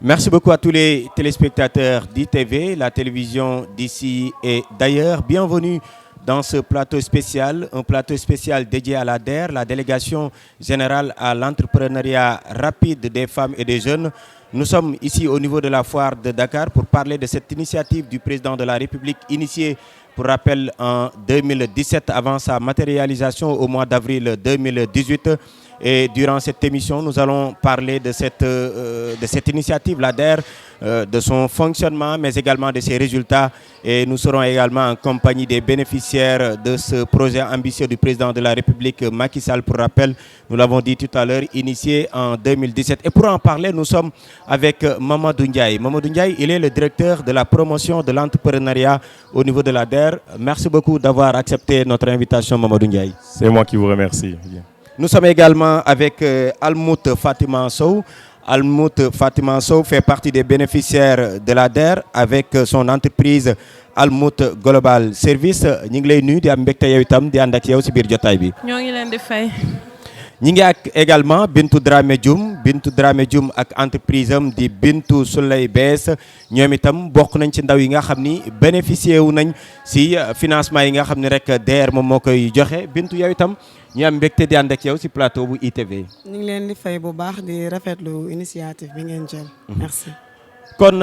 Merci beaucoup à tous les téléspectateurs d'ITV, la télévision d'ici et d'ailleurs. Bienvenue dans ce plateau spécial, un plateau spécial dédié à la DER, la délégation générale à l'entrepreneuriat rapide des femmes et des jeunes. Nous sommes ici au niveau de la foire de Dakar pour parler de cette initiative du président de la République initiée, pour rappel, en 2017 avant sa matérialisation au mois d'avril 2018. Et durant cette émission, nous allons parler de cette initiative, la DER, de son fonctionnement, mais également de ses résultats. Et nous serons également en compagnie des bénéficiaires de ce projet ambitieux du président de la République, Macky Sall, pour rappel. Nous l'avons dit tout à l'heure, initié en 2017. Et pour en parler, nous sommes avec Mamadou Ndiaye. Mamadou Ndiaye, il est le directeur de la promotion de l'entrepreneuriat au niveau de la DER. Merci beaucoup d'avoir accepté notre invitation, Mamadou Ndiaye. C'est moi qui vous remercie. Nous sommes également avec Almout Fatima Sow. Almout Fatima Sow fait partie des bénéficiaires de la DER avec son entreprise Almout Global Service. Ñu ngi lay nuyu di am mbégte yow itam di ànd ak yow ci biir jotaay bi. ñoo ngi leen di fay. ñi ngi ak également Bintou Dramé Dioum ak entreprise am di Bintou Souley Bees ñoom itam bokk nañ ci ndaw yi nga xam ni bénéficié wu nañ ci financement yi nga xam ni rek DER moom moo koy joxe. Bintou yow itam ñu am mbégte di ànd ak yow ci plateau bu ITV. ñu ngi leen di fay bu baax di rafetlu initiative bi ngeen jël. Merci. kon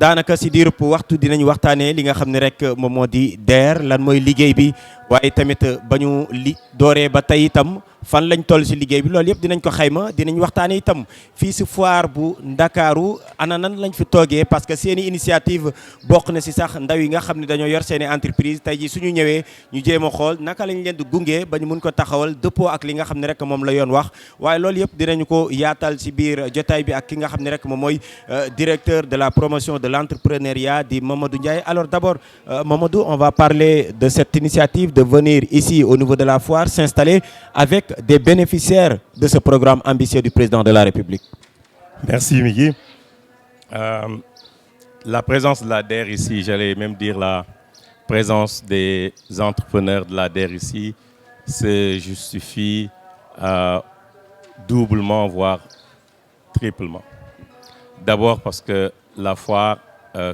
daanaka ci diirub waxtu dinañ waxtaanee li nga xam ne rek moom moo di DER lan mooy liggéey bi waaye tamit ba ñu dooree ba tey itam fan lañ toll ci liggéey bi loolu yëpp dinañ ko xayma dinañ waxtaanee itam fii ci foire bu Ndakaaru ana nan lañ fi toogee parce que seeni initiative bokk na ci sax ndaw yi nga xam ne dañoo yor seeni entreprise tey ji suñu ñëwee ñu jéem a xool naka lañ leen di gunge ba ñu mun ko taxawal dëppoo ak li nga xam ne rek moom la yoon wax waaye loolu yëpp dinañu ko yaatal ci biir jotaay bi ak ki nga xam ne rek moom mooy directeur de la promotion de l'entrepreneuriat di Mamadou Ndiaye. Alors d'abord Mamadou, on va parler de cette initiative de venir ici au niveau de la foire s'installer avec des bénéficiaires de ce programme ambitieux du président de la République. Merci Migui. La présence de la DER ici, j'allais même dire la présence des entrepreneurs de la DER ici, se justifie doublement, voire triplement. D'abord parce que la foire,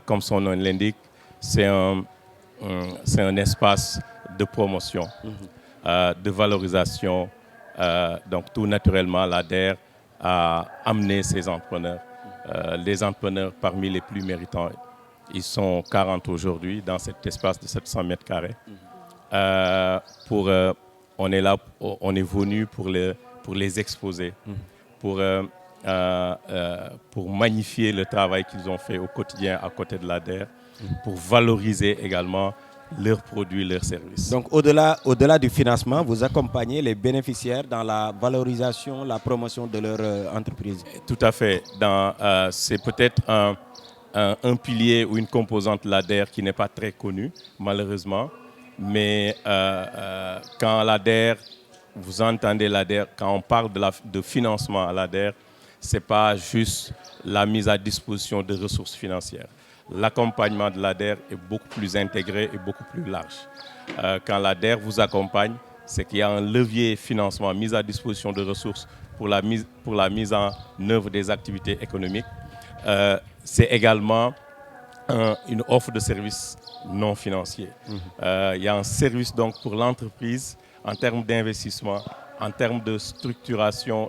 comme son nom l'indique, c'est un espace de promotion, de valorisation. Donc tout naturellement, la DER a amené ces entrepreneurs, les entrepreneurs parmi les plus méritants. Ils sont 40 aujourd'hui dans cet espace de 700 mètres carrés. On est là, on est venu pour les exposer, pour magnifier le travail qu'ils ont fait au quotidien à côté de la DER, pour valoriser également leurs produits, leurs services. Donc au-delà du financement, vous accompagnez les bénéficiaires dans la valorisation, la promotion de leur entreprise. Tout à fait. C'est peut-être un pilier ou une composante de la DER qui n'est pas très connue, malheureusement. Mais quand la DER, vous entendez la DER, quand on parle de financement à la DER, ce n'est pas juste la mise à disposition de ressources financières. L'accompagnement de la DER est beaucoup plus intégré et beaucoup plus large. Quand la DER vous accompagne, c'est qu'il y a un levier financement, mise à disposition de ressources pour la mise en œuvre des activités économiques. C'est également une offre de services non financiers. Il y a un service donc pour l'entreprise en termes d'investissement, en termes de structuration.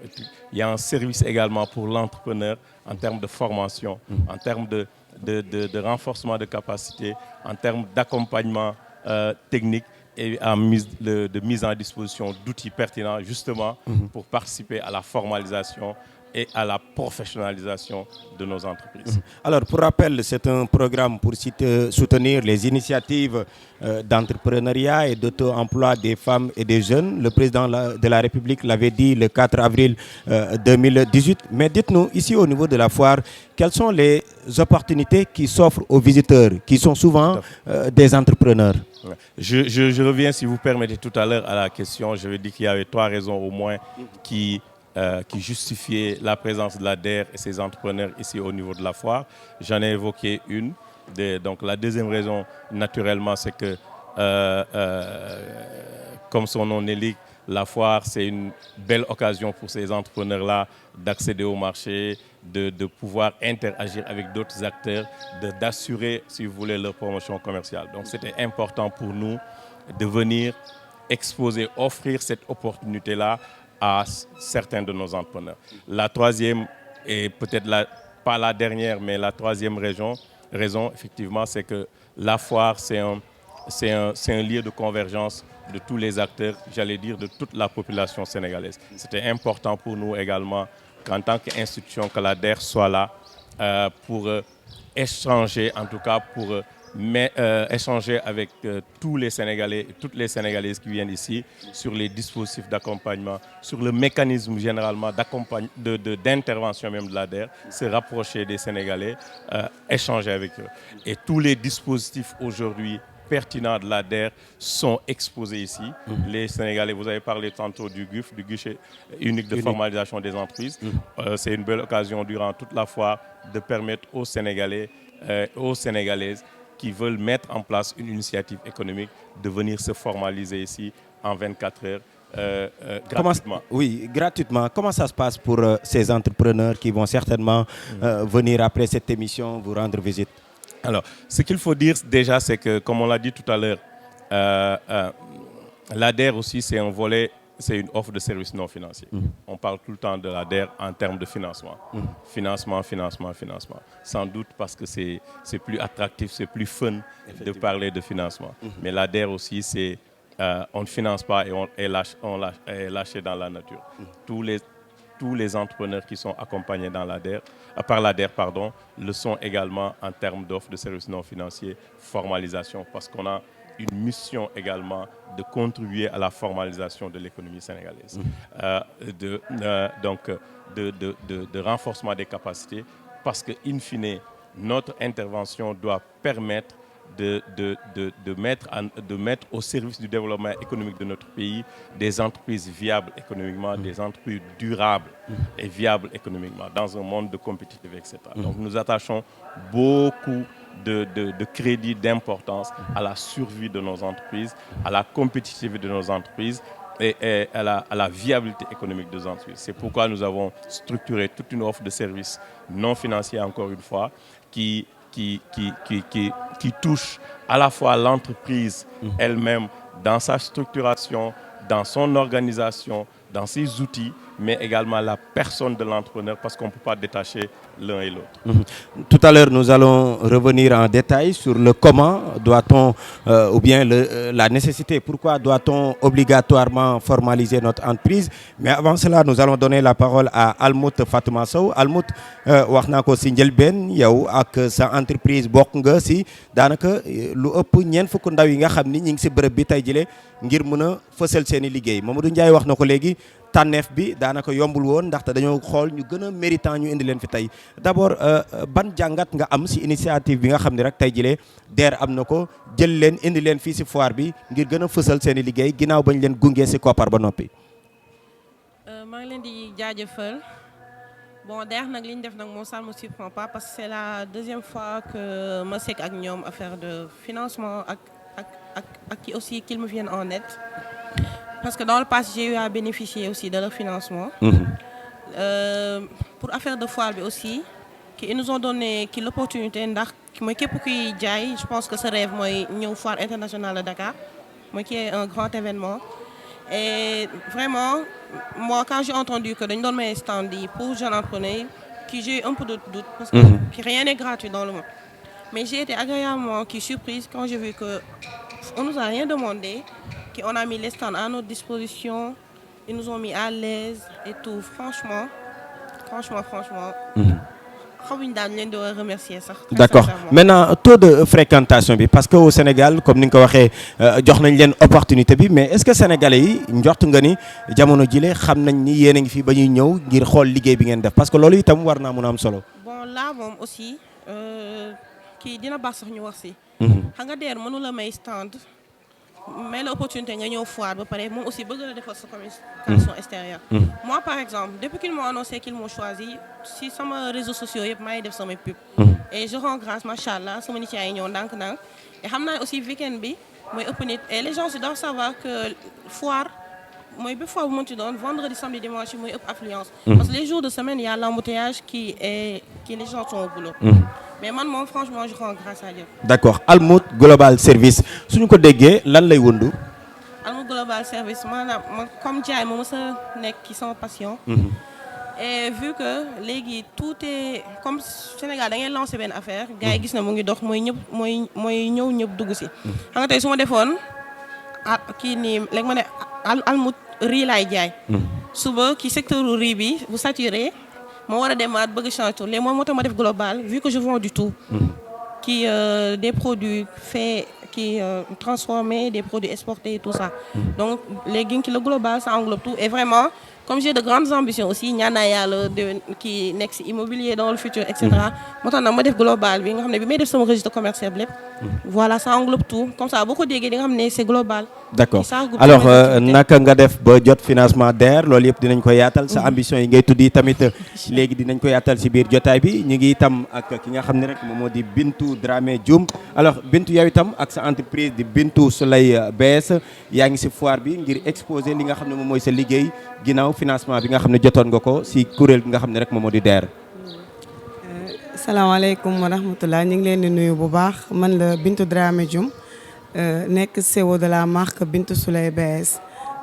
Il y a un service également pour l'entrepreneur en termes de formation, en termes de renforcement de capacité, en termes d'accompagnement technique et de mise en disposition d'outils pertinents justement pour participer à la formalisation et à la professionnalisation de nos entreprises. Alors, pour rappel, c'est un programme pour soutenir les initiatives d'entrepreneuriat et d'auto-emploi des femmes et des jeunes. Le président de la République l'avait dit le 4 avril 2018. Mais dites-nous, ici au niveau de la foire, quelles sont les opportunités qui s'offrent aux visiteurs, qui sont souvent des entrepreneurs? Je reviens, si vous permettez, tout à l'heure à la question. Je vais dire qu'il y avait 3 raisons au moins qui justifiait la présence de la DER et ses entrepreneurs ici au niveau de la foire. J'en ai évoqué une. Donc la deuxième raison, naturellement, c'est que, comme son nom l'indique, La foire, c'est une belle occasion pour ces entrepreneurs-là d'accéder au marché, de pouvoir interagir avec d'autres acteurs, d'assurer, si vous voulez, leur promotion commerciale. Donc c'était important pour nous de venir exposer, offrir cette opportunité-là à certains de nos entrepreneurs. La troisième, et peut-être pas la dernière, mais la troisième raison, effectivement, c'est que la foire, c'est un lieu de convergence de tous les acteurs, j'allais dire de toute la population sénégalaise. C'était important pour nous également qu'en tant qu'institution, que la DER soit là pour échanger, en tout cas pour échanger avec tous les Sénégalais et toutes les Sénégalaises qui viennent ici sur les dispositifs d'accompagnement, sur le mécanisme généralement d'intervention même de la DER, se rapprocher des Sénégalais, échanger avec eux. Et tous les dispositifs aujourd'hui pertinents de la DER sont exposés ici. Les Sénégalais, vous avez parlé tantôt du GUF, du guichet unique de formalisation des entreprises. C'est une belle occasion durant toute la foire de permettre aux Sénégalais, aux Sénégalaises qui veulent mettre en place une initiative économique de venir se formaliser ici en 24 heures gratuitement. Oui, gratuitement. Comment ça se passe pour ces entrepreneurs qui vont certainement venir après cette émission vous rendre visite? Alors, ce qu'il faut dire déjà, c'est que, comme on l'a dit tout à l'heure, l'ADER aussi, c'est un volet, c'est une offre de services non financiers. On parle tout le temps de l'ADER en termes de financement. Financement. Sans doute parce que c'est plus attractif, c'est plus fun de parler de financement. Mais l'ADER aussi, c'est on ne finance pas et on est lâché dans la nature. Tous les entrepreneurs qui sont accompagnés par l'ADER, le sont également en termes d'offres de services non financiers, formalisation, parce qu'on a une mission également de contribuer à la formalisation de l'économie sénégalaise, de renforcement des capacités, parce que, in fine, notre intervention doit permettre de mettre au service du développement économique de notre pays des entreprises viables économiquement, des entreprises durables et viables économiquement dans un monde de compétitivité, etc. Donc nous attachons beaucoup de crédit, d'importance à la survie de nos entreprises, à la compétitivité de nos entreprises et à la viabilité économique des entreprises. C'est pourquoi nous avons structuré toute une offre de services non financiers, encore une fois, qui touche à la fois l'entreprise elle-même dans sa structuration, dans son organisation, dans ses outils, mais également la personne de l'entrepreneur, parce qu'on ne peut pas détacher l'un et l'autre. Tout à l'heure, nous allons revenir en détail sur le comment doit-on, ou bien la nécessité, pourquoi doit-on obligatoirement formaliser notre entreprise. Mais avant cela, nous allons donner la parole à Almout Fatouma Sow. Almout, wax naa ko si njëlbeen yow ak sa entreprise bokk nga si daanaka lu ëpp ñeent fukk ndaw yi nga xam ni ñi ngi si bërëb bi tey jile ngir mën a fësal seen i liggéey. Mamadou Ndiaye wax na ko léegi. Tànneef bi daanaka yombul woon ndaxte dañoo xool ñu gën a méritant ñu indi leen fi tey d'abord ban jàngat nga am si initiative bi nga xam ne rek tey jilee DER am na ko jël leen indi leen fii si foire bi ngir gën a fësal seen i liggéey ginnaaw bañ leen gungee si koppar ba noppi. maa ngi leen di jaajëfal bon DER nag li ñu def nag moom ça ne me surprend pas parce que c'est la deuxième fois que ma sekk ak ñoom affaire de financement ak qui aussi qu'ils me viennent en aide. Parce que dans le passé, j'ai eu à bénéficier aussi de leur financement. Pour affaire de foire aussi, ils nous ont donné l'opportunité, je pense que ce rêve, c'est une foire internationale de Dakar, qui est un grand événement. Et vraiment, moi, quand j'ai entendu que nous donnons mes stands pour jeunes entrepreneurs, j'ai eu un peu de doute, parce que rien n'est gratuit dans le monde. Mais j'ai été agréablement surprise quand j'ai vu qu'on ne nous a rien demandé. On a mis les stands à notre disposition, ils nous ont mis à l'aise et tout. Franchement. Remercier ça. D'accord. Maintenant, taux de fréquentation, parce qu'au Sénégal, comme nous l'avons dit, nous avons une opportunité. Mais est-ce que les Sénégalais, nous avons dit que nous avons dit que nous avons dit que nous parce que c'est ce que nous avons dit. Bon, là aussi, qui dit que nous avons dit que nous avons stand. Mais l'opportunité de nous foire, moi aussi, je veux faire sa communication extérieure. Moi, par exemple, depuis qu'ils m'ont annoncé qu'ils m'ont choisi, si sur mes réseaux sociaux, je fais mes pubs. Et je rends grâce, machallah, à mon équipe. Et je aussi week-end, et les gens doivent savoir que foire, mooy bépp fois bu mu ci doon vendredi samedi dimanche mooy ëpp affluence. Parce que les jours de semaine il y a l'embouteillage qui les gens sont au boulot. Mais man moom franchement je rends grâce à Dieu. D'accord. Almout Global Service suñu ko déggee lan lay wundu. Almout Global Service maanaam comme jaay ma mës a nekk ci sama passion. Et vu que léegi tout est comme Sénégal da ngay lancer benn affaire gars yi gis na mu ngi dox mooy ñëw ñëpp dugg si. xam nga tey su ma defoon kii nii léegi ma ne Almout riz laay jaay. suba ki secteur riz bi bu saturé ma war a demaat bëgg changer tout léegi moom moo tax ma def global vu que je vends du tout. qui des produits faits qui transformés, des produits exportés et tout ça. Donc léegi ki le global ça englobe tout et vraiment. Comme j'ai de grandes ambitions aussi ñaan naa yàlla qui nekk ci immobilier dans le futur et cetera moo tax nag ma def global bi nga xam ne bi may def sama registre commercial lépp voilà ça englobe tout comme ça boo ko déggee di nga xam ne c'est global. D'accord alors naka nga def ba jot financement DER loolu yëpp dinañ ko yaatal sa ambition yi ngay tuddi tamit léegi dinañ ko yaatal ci biir jotaay bi ñu ngi itam ak ki nga xam ne rek moom moo di Bintou Dramé Dioum alors Bintou yow itam ak sa entreprise di Bintou Soleil BS yaa ngi ci foire bi ngir exposer li nga xam ne moom mooy sa liggéey ginnaaw financement bi nga xam ne jotoon nga ko ci kuréel gi nga xam ne rek moom moo di DER. salaamaaleykum wa rahmatulah ñu ngi leen di nuyu bu baax man la Bintou Dramé Dioum nekk CEO de la marque Bintou Soleil BS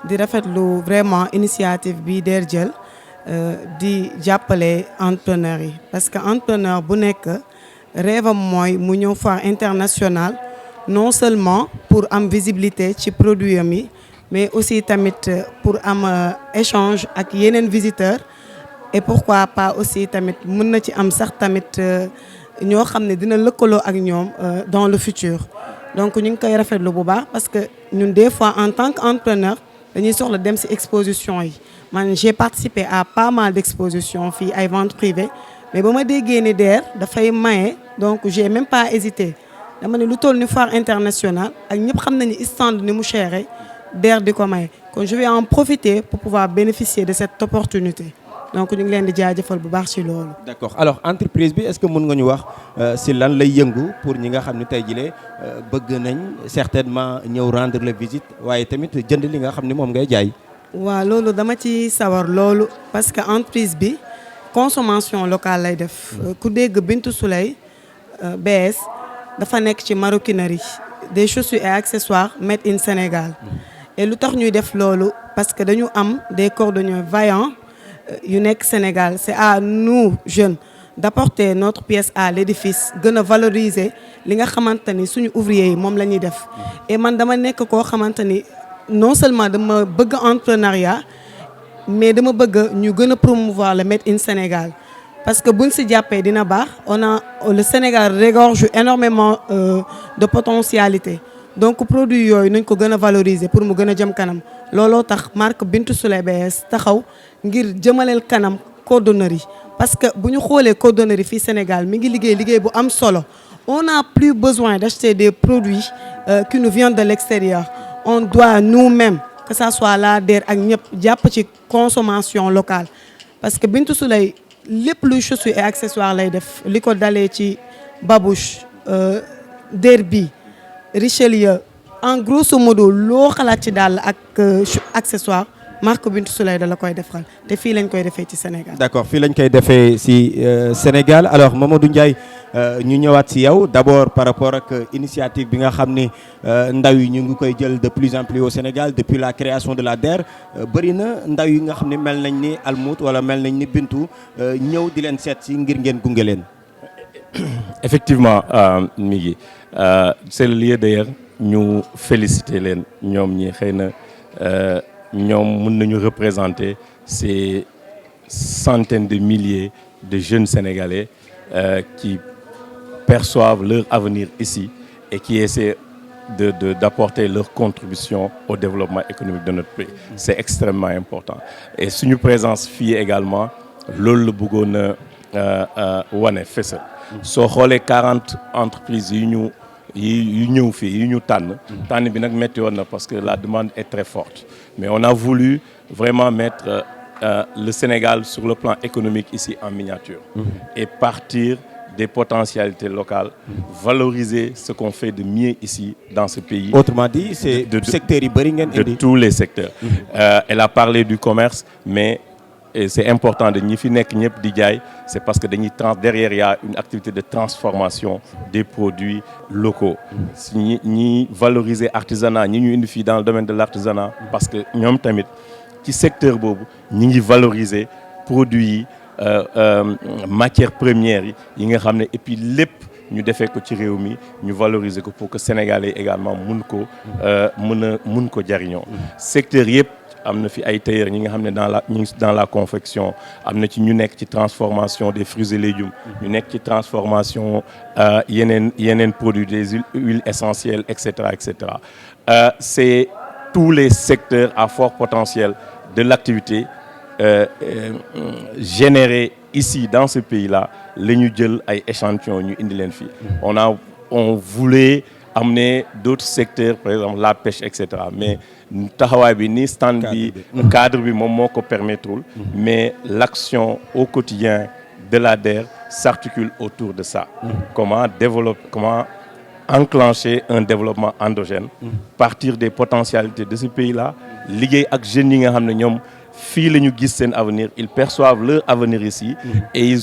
di rafetlu vraiment initiative bi DER jël di jàppale entrepreneurs yi parce que entrepreneur bu nekk rêve am mooy mu ñëw foire internationale non seulement pour am visibilité ci produit am yi mais aussi tamit pour am échange ak yeneen visiteurs et pourquoi pas aussi tamit mën na ci am sax tamit ñoo xam ne dina lëkkaloo ak ñoom dans le futur donc ñu ngi koy rafetlu bu baax parce que ñun des fois en tant qu'entrepreneur dañuy soxla dem ci exposition yi man j'ai participé à pas mal d'expositions fii ay ventes privées mais ba ma déggee ni DER dafay maye donc j'ai même pas hésité dama ne lu toll ni foire internationale ak ñëpp xam nañu stand ni mu chéré DER di ko maye kon je vais en profiter pour pouvoir bénéficier de cette opportunité donc ñu ngi leen di jaajëfal bu baax ci loolu. D'accord alors entreprise bi est-ce que mën nga ñu wax ci lan lay yëngu pour ñi nga xam ne tey jii bëgg nañ certainement ñëw rendre la visite waaye tamit jënd li nga xam ne moom ngay jaay. waaw loolu dama ci sawar loolu parce que entreprise bi consommation locale lay def. ku dégg Bintou Soleil BS dafa nekk ci maroquinerie des chaussures et accessoires made in Sénégal. et lu tax ñuy def loolu parce que dañu am des cordonniers vaillants yu nekk Sénégal c'est à nous jeunes d'apporter notre pièce à l'édifice gën a valoriser li nga xamante ni suñu ouvriers yi moom la ñuy def et man dama nekk koo xamante ni non seulement dama bëgg entrepreneuriat mais dama bëgg ñu gën a promouvoir le made in Sénégal parce que buñ si jàppee dina baax le Sénégal regorge énormément de potentialité donc produit yooyu nañ ko gën a valoriser pour mu gën a jëm kanam looloo tax marque Bintou Soleil BS taxaw ngir jëmaleel kanam cordonnerie parce que bu ñu xoolee cordonnerie fii Sénégal mi ngi liggéey bu am solo on n'a plus besoin d'acheter des produits qui nous viennent de l'extérieur on doit nous-mêmes que ça soit la DER ak ñëpp jàpp ci consommation locale parce que Bintou Soleil lépp luy chaussures et accessoires lay def li ko dalee ci babouche derby Richelieu en grosso modo loo xalaat ci daal ak accessoire marque Bintou Soleil da la koy defal te fii lañ koy defee ci Sénégal. D'accord fii lañ koy defee ci Sénégal alors Mamadou Ndiaye ñu ñëwaat ci yow d'abord par rapport ak initiative bi nga xam ni ndaw yi ñu ngi koy jël de plus en plus au Sénégal depuis la création de la DER bëri na ndaw yi nga xam ne mel nañ ni Almout wala mel nañ ni Bintou ñëw di leen seet ci ngir ngeen gunge leen. Effectivement mi ngi c'est le lieu d'ailleurs ñu féliciter leen ñoom ñi xëy na ñoom mën nañu représenter ces centaines de milliers de jeunes Sénégalais qui perçoivent leur avenir ici et qui essaient d'apporter leur contribution au développement économique de notre pays. C'est extrêmement important. Et suñu présence fii également loolu la bëggoon a wane fësal. soo xoolee 40 entreprises yu ñëw fii yu ñu tànn bi nag métti woon na parce que la demande est très forte mais on a voulu vraiment mettre le Sénégal sur le plan économique ici en miniature et partir des potentialités locales, valoriser ce qu'on fait de mieux ici dans ce pays. Autrement dit, c'est de tous les secteurs. Elle a parlé du commerce, mais c'est important de ñi fi nekk ñëpp di jaay, c'est parce que derrière il y a une activité de transformation des produits locaux. ñi valoriser artisanat, ñi ñu indi fii dans le domaine de l'artisanat, parce que ñoom tamit ci secteur boobu ñi ngi valoriser produits matières premières yi nga xam ne et puis lépp ñu defee ko ci réew mi ñu valoriser ko pour que Sénégalais également mun ko jariñoo. secteur yëpp am na fi ay tailleurs ñi nga xam ne dans la confection, am na ci ñu nekk ci transformation des fruits et légumes, ñu nekk ci transformation yeneen produits, des huiles essentielles, etc. C'est tous les secteurs à fort potentiel de l'activité générée ici dans ce pays-là, la ñu jël ay échantillons ñu indi leen fii. On voulait amener d'autres secteurs, par exemple la pêche, etc. Mais taxawaay bi ni stand bi cadre bi moom moo ko permettrul, mais l'action au quotidien de la DER s'articule autour de ça. Comment enclencher un développement endogène, partir des potentialités de ce pays-là, liggéey ak jeunes yi nga xam ne ñoom fii la ñu gis seen avenir, ils perçoivent leur avenir ici et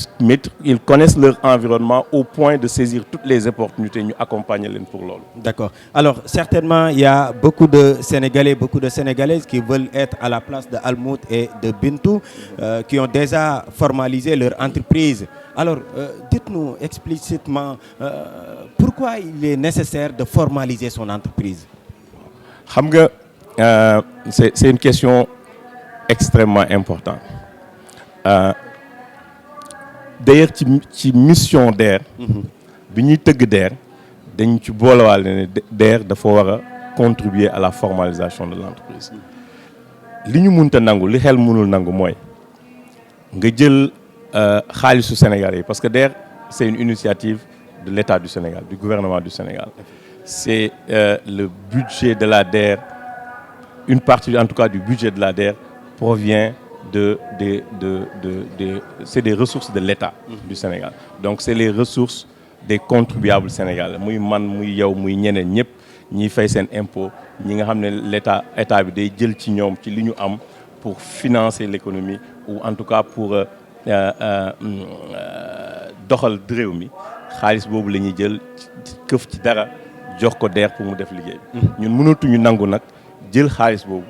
ils connaissent leur environnement au point de saisir toutes les opportunités, ñu accompagner leen pour loolu. D'accord. Alors certainement il y a beaucoup de Sénégalais, beaucoup de Sénégalaises qui veulent être à la place de Almout et de Bintou, qui ont déjà formalisé leur entreprise. Alors dites-nous explicitement pourquoi il est nécessaire de formaliser son entreprise. Xam nga c'est une question extrêmement important. D'ailleurs ci mission DER bi ñuy tëgg DER dañ ci boolewaale ne DER dafa war a contribuer à la formalisation de l'entreprise. li ñu mënta nangu, li xel mënul nangu mooy nga jël xaalisu Sénégal yi, parce que DER c'est une initiative de l'État du Sénégal, du gouvernement du Sénégal. C'est le budget de la DER, une partie en tout cas du budget de la DER provient c'est des ressources de l'État du Sénégal. Donc c'est les ressources des contribuables sénégalais, muy man muy yow muy ñeneen ñëpp ñiy fay seen impôt, ñi nga xam ne état bi day jël ci ñoom ci li ñu am pour financer l'économie ou en tout cas pour doxal réew mi. Xaalis boobu la ñuy jël këf ci dara jox ko DER pour mu def liggéey. ñun mënatuñu nangu nag jël xaalis boobu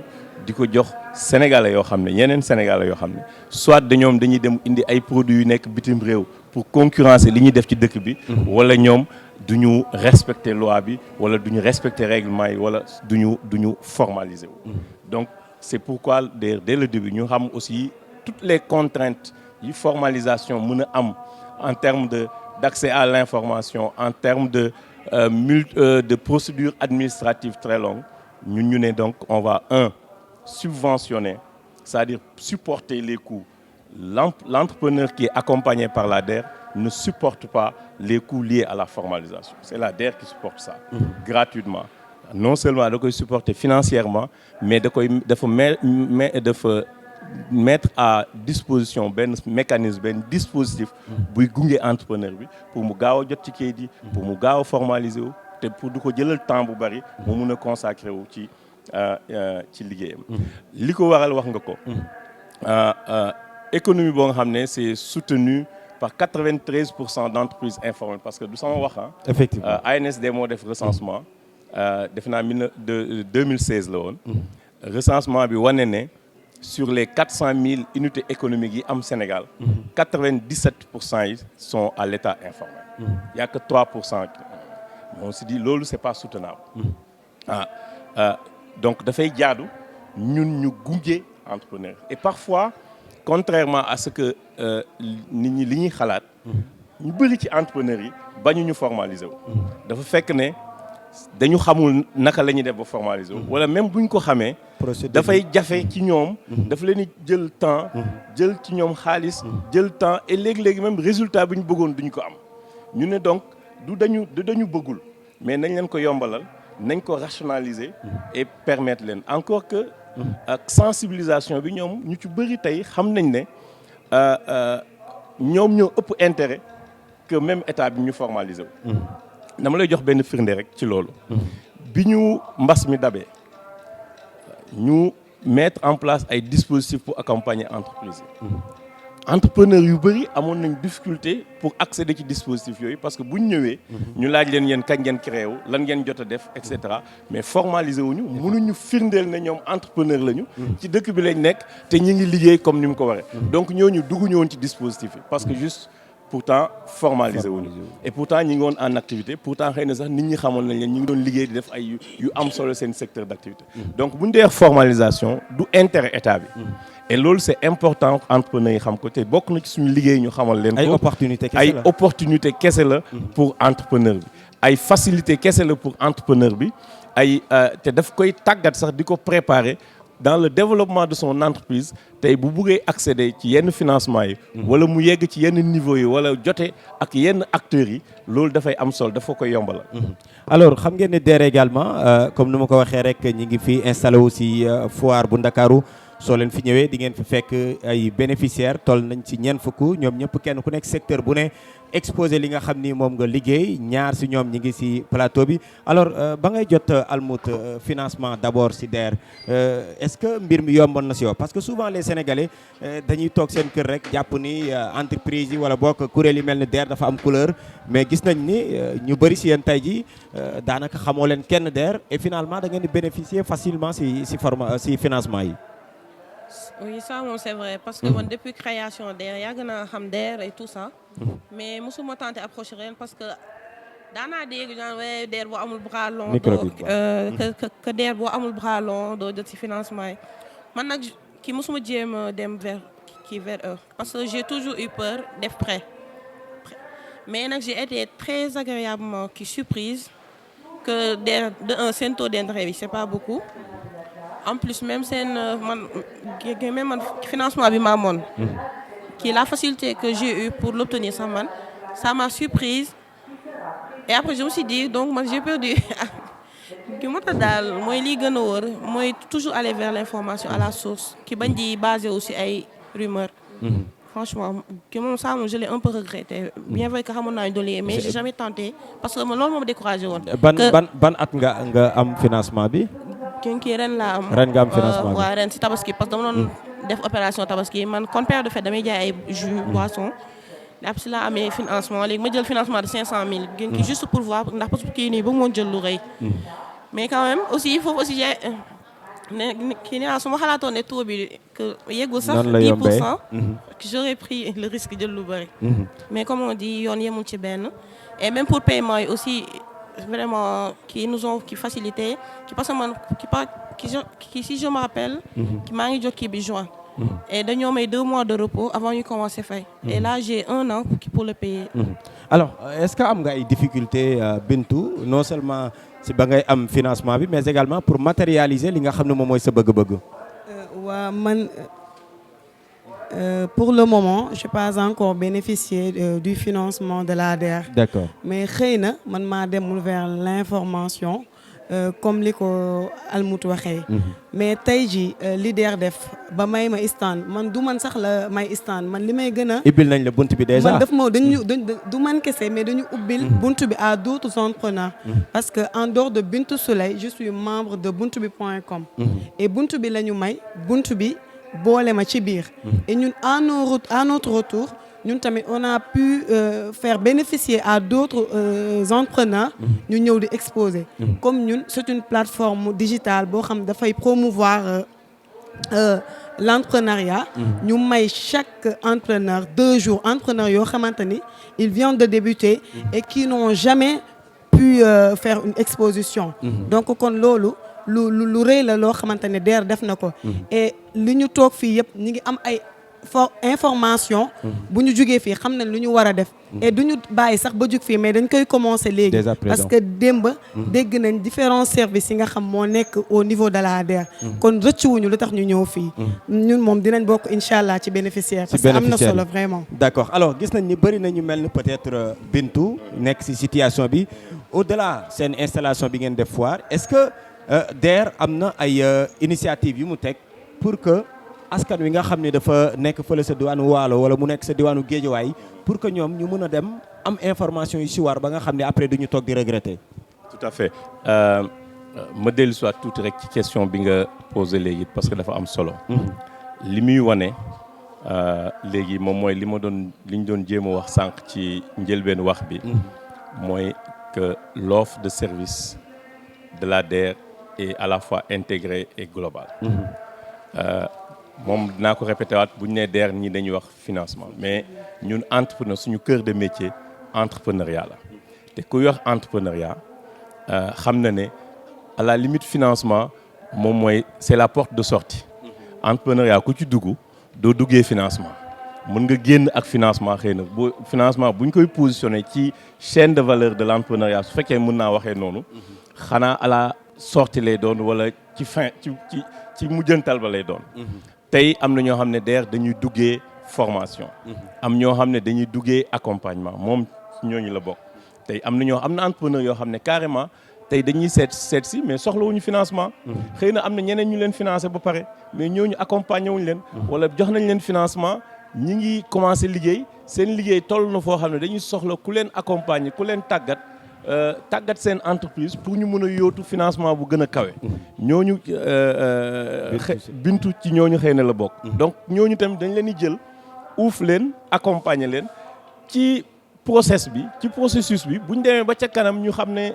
di ko jox Sénégalais yoo xam ne yeneen Sénégalais yoo xam ne soit dañuy dem indi ay produits yu nekk bitim réew pour concurrencer li ñuy def ci dëkk bi, wala ñoom duñu respecter loi bi, wala duñu respecter règlement yi, wala duñu formaliser wu. Donc c'est pourquoi dès le début ñu xam aussi toutes les contraintes yi formalisation mën a am en termes d'accès à l'information, en termes de procédures administratives très longues. Ñu ne donc on va subventionner, c'est-à-dire supporter les coûts. L'entrepreneur qui est accompagné par la DER ne supporte pas les coûts liés à la formalisation. C'est la DER qui supporte ça gratuitement. Non seulement da koy supporter financièrement, mais dafa mettre à disposition benn mécanisme, benn dispositif buy gunge entrepreneur bi pour mu gaaw a jot ci kayit yi, pour mu gaaw a formaliser wu, te pour du ko jëlal temps bu bari mu mun a consacrer wu ci liggéeyam. li ko waral wax nga ko. Économie boo nga xam ne c'est soutenu par 93% d'entreprises informelles, parce que du sama wax effectivement ANSD moo def recensement def naa 2016 la woon. Recensement bi wane ne sur les 400 000 unités économiques yi am Sénégal, 97% yi sont à l'état informel. Il n'y a que 3%. On se dit loolu c'est pas soutenable. Donc dafay jaadu ñun ñu gunge entrepreneur. Et parfois, contrairement à ce que nit ñi li ñuy xalaat, ñu bëri ci entrepreneurs yi bañu ñu formaliser wu. Dafa fekk ne dañu xamul naka la ñuy def ba formaliser wu, wala même buñ ko xamee dafay jafe ci ñoom, dafa leen di jël temps, jël ci ñoom xaalis, jël temps, et léegi-léegi même résultat bi ñu bëggoon duñ ko am. ñu ne donc du dañu bëggul, mais nañ leen ko yombalal, nañ ko rationaliser et permettre leen. Encore que ak sensibilisation bi ñoom ñu ci bëri tey xam nañ ne ñoom ñoo ëpp intérêt que même état bi ñu formaliser wu. dama lay jox benn firnde rek ci loolu. bi ñu mbas mi dabee ñu mettre en place ay dispositifs pour accompagner entreprise yi. entrepreneurs yu bëri amoon nañ difficulté pour accéder ci dispositifs yooyu parce que bu ñu ñëwee. ñu laaj leen yéen kañ ngeen créé wu lan ngeen jot a def et cetera mais formaliser wuñu mënuñu firndeel ne ñoom entrepreneur lañu. ci dëkk bi lañ nekk te ñi ngi liggéey comme ni mu ko waree. donc ñooñu dugguñu woon ci dispositif yi parce que juste pourtant formaliser wuñu et pourtant ñi ngi woon en activité pourtant xëy na sax nit ñi xamoon nañ leen ñi ngi doon liggéey di def ay yu am solo seen secteur d'activité. donc bu ñu dee formalisation du intérêt état bi. et loolu c'est important entrepreneurs yi xam ko te bokk na ci suñu liggéey ñu xamal leen ko ay opportunité kese la pour entrepreneur bi ay facilité kese la pour entrepreneur bi ay te daf koy tàggat sax di ko préparer dans le développement de son entreprise tey bu buggee accéder ci yenn financement yi wala mu yegg ci yenn niveau yi wala jote ak yenn acteurs yi loolu dafay am solo dafa koy yombala. alors xam ngeen ne DER également comme ni ma ko waxee rek ñi ngi fi installé aussi foire bu Ndakaaru soo leen fi ñëwee di ngeen fi fekk ay bénéficiaires toll nañ ci ñeent fukk ñoom ñëpp kenn ku nekk secteur bu ne exposé li nga xam ni moom nga liggéey ñaar si ñoom ñi ngi si plateau bi alors ba ngay jot Almout financement d'abord si DER est-ce que mbir mi yomboon na si yow parce que souvent les Sénégalais dañuy toog seen kër rek jàpp ni entreprise yi wala bokk kuréel yi mel ni DER dafa am couleur mais gis nañ ni ñu bëri si yéen tey ji daanaka xamoo leen kenn DER et finalement da ngeen di bénéficier facilement si financement yi. Oui, ça c'est vrai parce que depuis création DER yàgg naa xam DER et tout ça mais mosuma tenté approcher ren parce que daanaa dégg ñu naan waaye DER boo amul bras long que DER boo amul bras long doo jot ci financement yi man nag ki mosuma jéem a dem vers eux parce que j'ai toujours eu peur def prêt mais nag j'ai été très agréablement surprise que DER de un seen taux d'intérêt bi c'est pas beaucoup. En plus même seen man financement bi ma amoon qui la facilité que j'ai eu pour l'obtenir ça m'a surprise et après je me suis dit donc man j'ai perdu ki moo tax daal mooy lii gën a wóor mooy toujours aller vers l'information à la source ki bañ di basé aussi ay rumeurs. Franchement ki moom ça moom je l'ai un peu regretté bien vrai que xamoon naa ñu doole mais j'ai jamais tenté parce que loolu moom découragé woon. ban at nga am financement bi. kii ren laa am ren nga am financement bi waaw ren si tabaski parce que dama doon def opération tabaski man kon période de fête damay jaay ay jus boisson lépp si laa amee financement léegi ma jël financement de 500 000 kii juste pour voir ndax parce que kii nii ba mu jël lu rëy mais quand même aussi il faut aussi kii nii su ma xalaatoon ne taux bi que yeggul sax 10% j'aurais pris le risque jël lu bëri mais comme on dit yoon yemul ci benn et même pour paiement yi aussi vraiment qui nous ont facilité parce que man qui si je me rappelle qui maa ngi jot kii bi juin et dañoo may 2 mois de repos avant ñu commencer fay et là j'ai 1 an pour le payer. Alors est-ce que am nga ay difficultés Bintou non seulement si ba ngay am financement bi mais également pour matérialiser li nga xam ne moom mooy sa bëgg-bëgg. Waa man pour le moment je n'ai pas encore bénéficié du financement de la DER. D'accord. Mais xëy na man maa demul vers l'information comme li ko Almout waxee. mais tey jii li DER def ba may ma stand man du man sax la may stand man li may gën a. ubbil nañ la bunt bi déjà. man daf ma du man kese mais dañu ubbil bunt bi à d'autres entrepreneurs. parce que en dehors de Bintou Souleye je suis membre de buntubi.com. et buntu bi la ñu may buntu bi. boole ma ci biir et ñun à notre retour ñun tamit on a pu faire bénéficier à d'autres entrepreneurs ñu ñëw di exposer comme ñun c'est une plateforme digitale boo xam dafay promouvoir l'entrepreneuriat ñu may chaque entrepreneur 2 jours entrepreneurs yoo xamante ni ils viennent de débuter et qui n'ont jamais pu faire une exposition donc kon loolu lu rëy la loo xamante ne DER def na ko et li ñu toog fii yëpp ñu ngi am ay information bu ñu jugee fii xam nañ lu ñu war a def et du ñu bàyyi sax ba jug fii mais dañ koy commencer léegi parce que démb dégg nañ différents services yi nga xam moo nekk au niveau de la DER kon rëccuwuñu lu tax ñu ñëw fii ñun moom dinañ bokk incha allah ci bénéficiaire parce que am na solo vraiment. D'accord alors gis nañ ni bëri na ñu mel ni peut-être Bintou nekk ci situation bi au-delà seen installation bi ngeen def foire est-ce que DER am na ay initiative yu mu teg pour que askan wi nga xam ne dafa nekk fële sa diwaanu Waalo wala mu nekk sa diwaanu Géejawaay pour que ñoom ñu mën a dem am information yu si war ba nga xam ne après du ñu toog di regretter. Tout à fait ma dellu si waat tuuti rek ci question bi nga posé léegi parce que dafa am solo. li muy wane léegi moom mooy li ñu doon jéem a wax sànq ci njëlbeen wax bi. mooy que l'offre de service de la DER est à la fois intégrée et globale. moom dinaa ko répété waat bu ñu nee DER ñii dañuy wax financement mais ñun entrepreneur suñu cœur de métier entrepreneuriat la te kuy wax entrepreneuriat xam na ne à la limite financement moom mooy c'est la porte de sortie. entrepreneuriat ku ci dugg doo duggee financement mën nga génn ak financement xëy na bu financement bu ñu koy positionné ci chaîne de valeur de l'entrepreneuriat su fekkee mën naa waxee noonu xanaa à la sortie lay doon wala ci fin ci mujjantal ba lay doon. tey am na ñoo xam ne DER dañuy duggee formation. am ñoo xam ne dañuy duggee accompagnement moom ñooñu la bokk. tey am na entrepreneur yoo xam ne carrément tey dañuy seet si mais soxlawuñu financement. xëy na am na ñeneen ñu leen financé ba pare mais ñooñu accompagné wuñu leen. wala jox nañ leen financement ñi ngi commencé liggéey seen liggéey toll na foo xam ne dañuy soxla ku leen accompagner ku leen tàggat seen entreprise pour ñu mën a yóotu financement bu gën a kawe. ñooñu bintu ci ñooñu xëy na la bokk. donc ñooñu tamit dañ leen di jël uuf leen accompagner leen ci processus bi bu ñu demee ba ca kanam ñu xam ne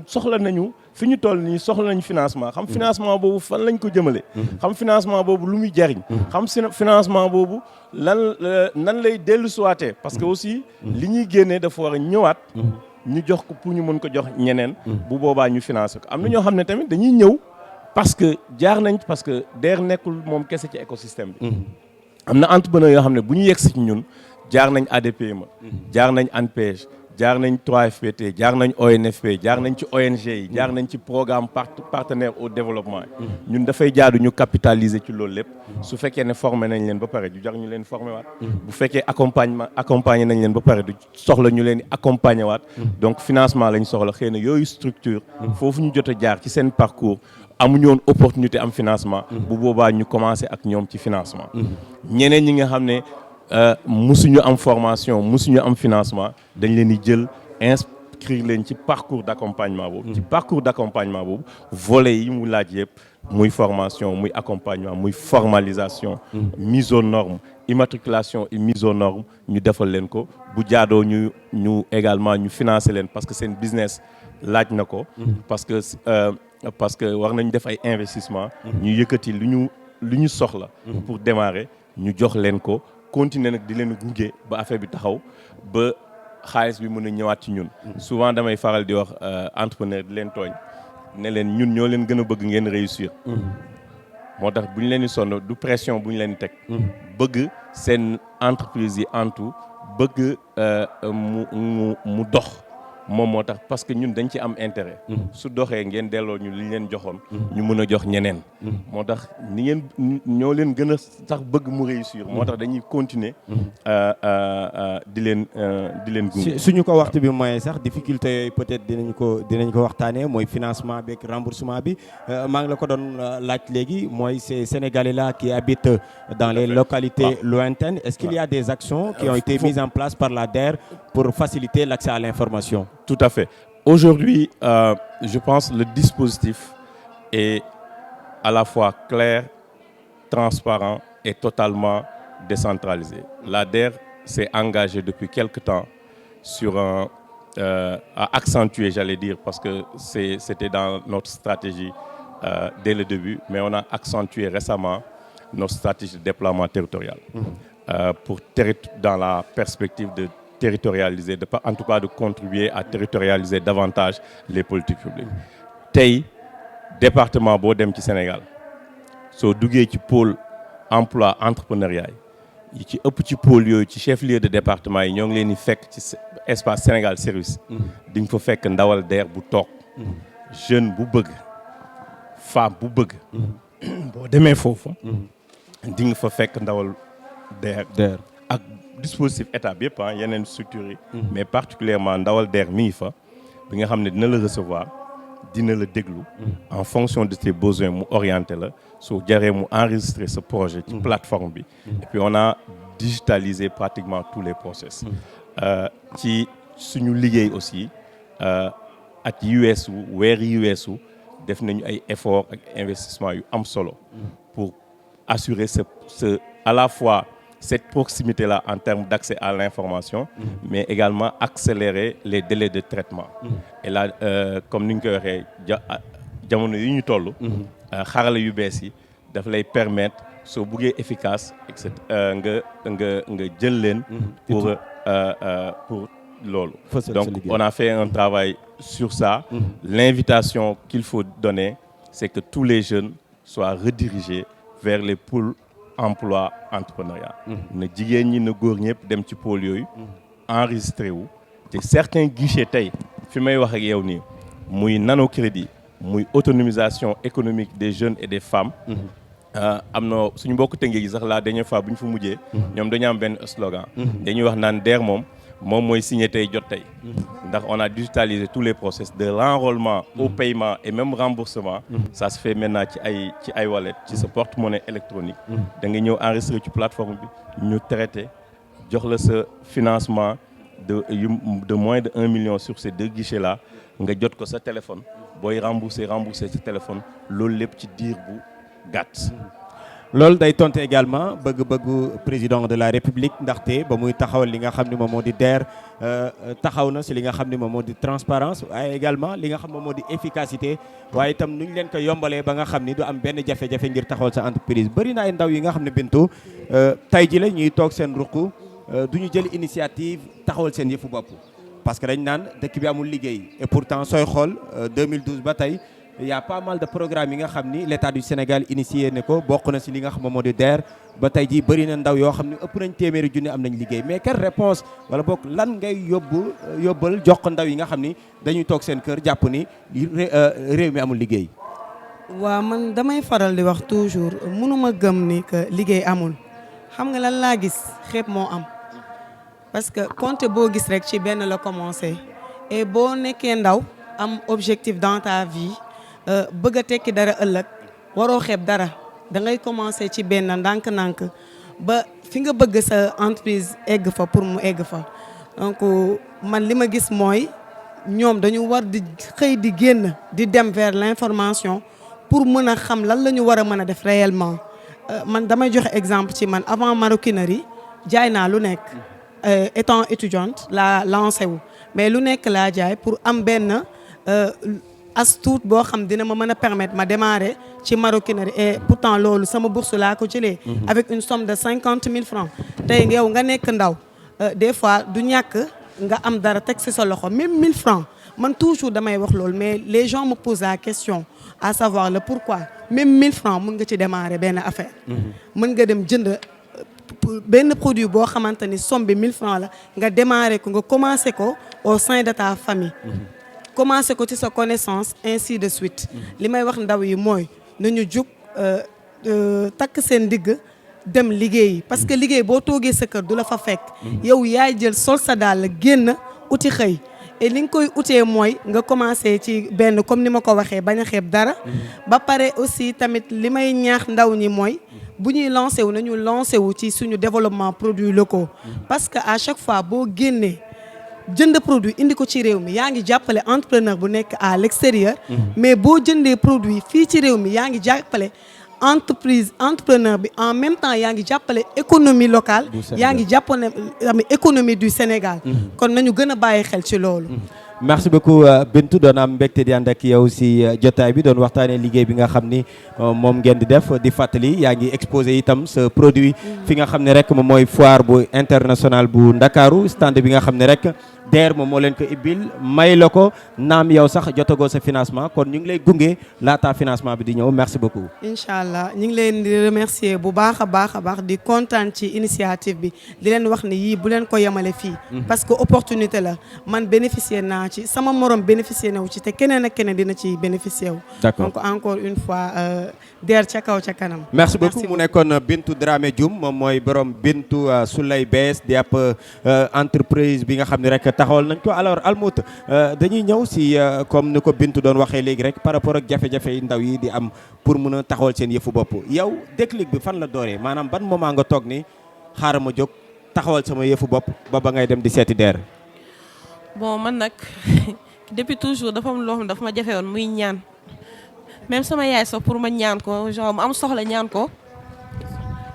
soxla nañu fi ñu toll nii soxla nañu financement xam financement boobu fan lañ ko jëmale. xam financement boobu lu muy jariñ. xam financement boobu nan lay dellu suwaatee parce que aussi li ñuy génnee dafa war a ñëwaat. ñu jox ko pour ñu mën ko jox ñeneen. bu boobaa ñu financé ko am na ñoo xam ne tamit dañuy ñëw parce que parce que DER nekkul moom kese ci écosystème bi. am na entrepreneur yoo xam ne bu ñu yegg si ñun jaar nañ ADPME. jaar nañ ANPEJ jaar nañ 3FPT jaar nañ ONFP jaar nañ ci ONG yi jaar nañ ci programme partenaire au développement yi. ñun dafay jaadu ñu capitaliser ci loolu lépp. su fekkee ne formé nañ leen ba pare du jar ñu leen formé waat. bu fekkee accompagner nañ leen ba pare du soxla ñu leen accompagner waat. donc financement lañ soxla xëy na yooyu structure. foofu ñu jot a jaar ci seen parcours. amuñu woon opportunité am financement. bu boobaa ñu commencé ak ñoom ci financement. ñeneen ñi nga xam ne musuñu am formation musuñu am financement dañ leen di jël inscrire leen ci parcours d'accompagnement boobu. ci parcours d'accompagnement boobu volet yi mu laaj yëpp muy formation muy accompagnement muy formalisation. mise aux normes immatriculation et mise aux normes ñu defal leen ko bu jaadoo ñu également ñu financer leen parce que seen business laaj na ko. parce que war nañ def ay investissement ñu yëkkati lu ñu soxla. pour démarrer ñu jox leen ko. continuer nag di leen gunge ba affaire bi taxaw ba xaalis bi mën a ñëwaat ci ñun. souvent damay faral di wax entrepreneur di leen tooñ ne leen ñun ñoo leen gën a bëgg ngeen réussir. moo tax bu ñu leen di sonn du pression bu ñu leen di teg. bëgg seen entreprise yi antu bëgg mu dox. moom moo tax parce que ñun dañ ci am intérêt. su doxee ngeen delloo ñu li leen joxoon. ñu mën a jox ñeneen. moo tax ni ngeen ñoo leen gën a sax bëgg mu réussir. moo tax dañuy continuer di leen gunge. suñu ko waxtu bi mooy sax difficulté yooyu peut-être dinañ ko waxtaanee mooy financement bi ak remboursement bi maa ngi la ko doon laaj léegi mooy ces Sénégalais là qui habitent dans les localités lointaines. Est-ce qu'il y a des actions qui ont été mises en place par la DER pour faciliter l'accès à l'information? Tout à fait. Aujourd'hui, je pense que le dispositif est à la fois clair, transparent et totalement décentralisé. La DER s'est engagée depuis quelque temps sur à accentuer, j'allais dire, parce que c'était dans notre stratégie dès le début, mais on a accentué récemment notre stratégie de déploiement territorial dans la perspective de territorialiser, en tout cas de contribuer à territorialiser davantage les politiques publiques. Tey département boo dem ci Sénégal soo duggee ci pôle emploi entrepreneuriat yi ci ëpp ci pôle yooyu ci chef-lieu de département yi ñoo ngi leen di fekk ci espace Sénégal service. di nga fa fekk ndawal DER bu toog. jeune bu bëgg femme bu bëgg. boo demee foofu. di nga fa fekk ndawal DER. ak dispositif état bi yëpp yeneen structures yi. mais particulièrement ndawal DER mi ngi fa bi nga xam ne dina la recevoir dina la déglu en fonction de tes besoins mu orienté la soo jaree mu enregistrer ce projet ci plateforme bi et puis on a digitalisé pratiquement tous les process ci suñu liggéey aussi at US weer US def nañu ay efforts ak investissement yu am solo pour assurer ce à la fois cette proximité-là en termes d'accès à l'information, mais également accélérer les délais de traitement. Et là, comme ni ñu koy waxee jamono yi ñu toll, xarala yu bees yi daf lay permettre soo buggee efficace nga jël leen pour loolu. Donc on a fait un travail sur ça. L'invitation qu'il faut donner, c'est que tous les jeunes soient redirigés vers les pôles emploi entrepreneuriat na jigéen ñi na góor ñëpp dem ci pôle yooyu enregistré wu te certains guichets tey fi may wax ak yow nii muy nanocrédit muy autonomisation économique des jeunes et des femmes am na suñu mbokk tënge gi sax la dernière fois bu ñu fa mujjee ñoom dañu am benn slogan dañuy wax naan DER moom mooy signé tey jot tey ndax on a digitalisé tous les process de l'enrôlement au paiement et même remboursement ça se fait maintenant ci ay wallet ci sa porte-monnaie électronique da nga ñëw enregistrer ci plateforme bi ñu traité jox la sa financement de moins de 1 million sur ces 2 guichets là nga jot ko sa téléphone booy rembourser sa téléphone loolu lépp ci diir bu gàtt loolu day tontu également bëgg-bëggu président de la république ndaxte ba muy taxawal li nga xam ne moom moo di DER taxaw na si li nga xam ne moom moo di transparence waaye également li nga xam moom moo di efficacité waaye itam nu ñu leen ko yombalee ba nga xam ni du am benn jafe-jafe ngir taxawal sa entreprise bëri na ay ndaw yi nga xam ne Bintu tey ji la ñuy toog seen ruq du ñu jël initiative taxawal seen yëfu bopp parce que dañ naan dëkk bi amul liggéey et pourtant sooy xool 2012 ba tey il y a pas mal de programmes yi nga xam ni l'État du Sénégal initié ne ko bokk na si li nga xam moo di DER ba tey jii bëri na ndaw yoo xam ne ëpp nañ téeméeri junni am nañ liggéey mais quelle réponse wala boog lan ngay yóbbal jox ko ndaw yi nga xam ni dañuy toog seen kër jàpp ni réew mi amul liggéey. waaw man damay faral di wax toujours mënuma gëm ni que liggéey amul xam nga lan laa gis xeeb moo am parce que compte boo gis rek ci benn la commencé et boo nekkee ndaw am objectif dans ta vie. bëgg a tekki dara ëllëg waroo xeeb dara da ngay commencer ci benn ndànk-ndànk ba fi nga bëgg sa entreprise egg fa pour mu egg fa donc man li ma gis mooy ñoom dañu war di xëy di génn di dem vers l'information pour mën a xam lan la ñu war a mën a def réellement man damay joxe exemple ci man avant maroquinerie jaay naa lu nekk étant étudiante la lancé wu mais lu nekk laa jaay pour am benn as tuut boo xam dina ma mën a permettre ma démarrer ci maroquinerie et pourtant loolu sama bourse laa ko jëlee avec une somme de 50 000 francs tey yow nga nekk ndaw des fois du ñàkk nga am dara teg ci sa loxo même 1000 francs man toujours damay wax loolu mais les gens me posent la question à savoir le pourquoi même 1000 francs mën nga ci démarrer benn affaire mën nga dem jënd benn produit boo xamante ni somme bi 1000 francs la nga démarrer ko nga commencer ko au sein de ta famille commencer ko ci sa connaissance ainsi de suite li may wax ndaw yi mooy nañu jug takk seen digg dem liggéeyi parce que liggéey boo toogee sa kër du la fa fekk yow yaay jël sol sa daal génn uti xëy et li nga koy utee mooy nga commencer ci benn comme ni ma ko waxee bañ a xeeb dara ba pare aussi tamit li may ñaax ndaw ñi mooy bu ñuy lancé wu nañu lancé wu ci suñu développement produits locaux parce que à chaque fois boo génnee jënd produit indi ko ci réew mi yaa ngi jàppale entrepreneur bu nekk à l'extérieur mais boo jëndee produit fii ci réew mi yaa ngi jàppale entrepreneur bi en même temps yaa ngi jàppale économie locale yaa ngi jàppale économie du Sénégal kon nañu gën a bàyyi xel ci loolu merci beaucoup Bintu doon am mbégte di ànd ak yow si jotaay bi doon waxtaanee liggéey bi nga xam ni moom ngeen di def di fàttali yaa ngi exposé itam sa produit fi nga xam ne rek moom mooy foire bu international bu Ndakaaru stand bi nga xam ne rek DER moom moo leen ko ibbil may la ko naam yow sax jotagoo sa financement kon ñu ngi lay gunge laata financement bi di ñëw merci beaucoup. incha allah ñu ngi leen di remercier bu baax a baax di kontaan ci initiative bi di leen wax ne yii bu leen ko yemale fii. parce que opportunité la man bénéficier naa ci sama morom bénéficier na wu ci te keneen ak keneen dina ci bénéficier wu. D'accord. Donc encore une fois DER ca kaw ca kanam. merci beaucoup mu nekkoon Bintou Dramé Dioum moom mooy borom Bintou Souleye BS di ab entreprise bi nga xam ne rek taxawal nañ ko. alors Almout dañuy ñëw si comme ni ko Bintou doon waxee léegi rek par rapport ak jafe-jafe yi ndaw yi di am pour mën a taxawal seen yëfu bopp yow déclic bi fan la dooree maanaam ban moment nga toog ni xaaral ma jóg taxawal sama yëfu bopp ba ngay dem di seeti DER. bon man nag depuis toujours dafa am loo xam ne dafa ma jafe woon muy ñaan même sama yaay sax pour ma ñaan ko genre mu am soxla ñaan ko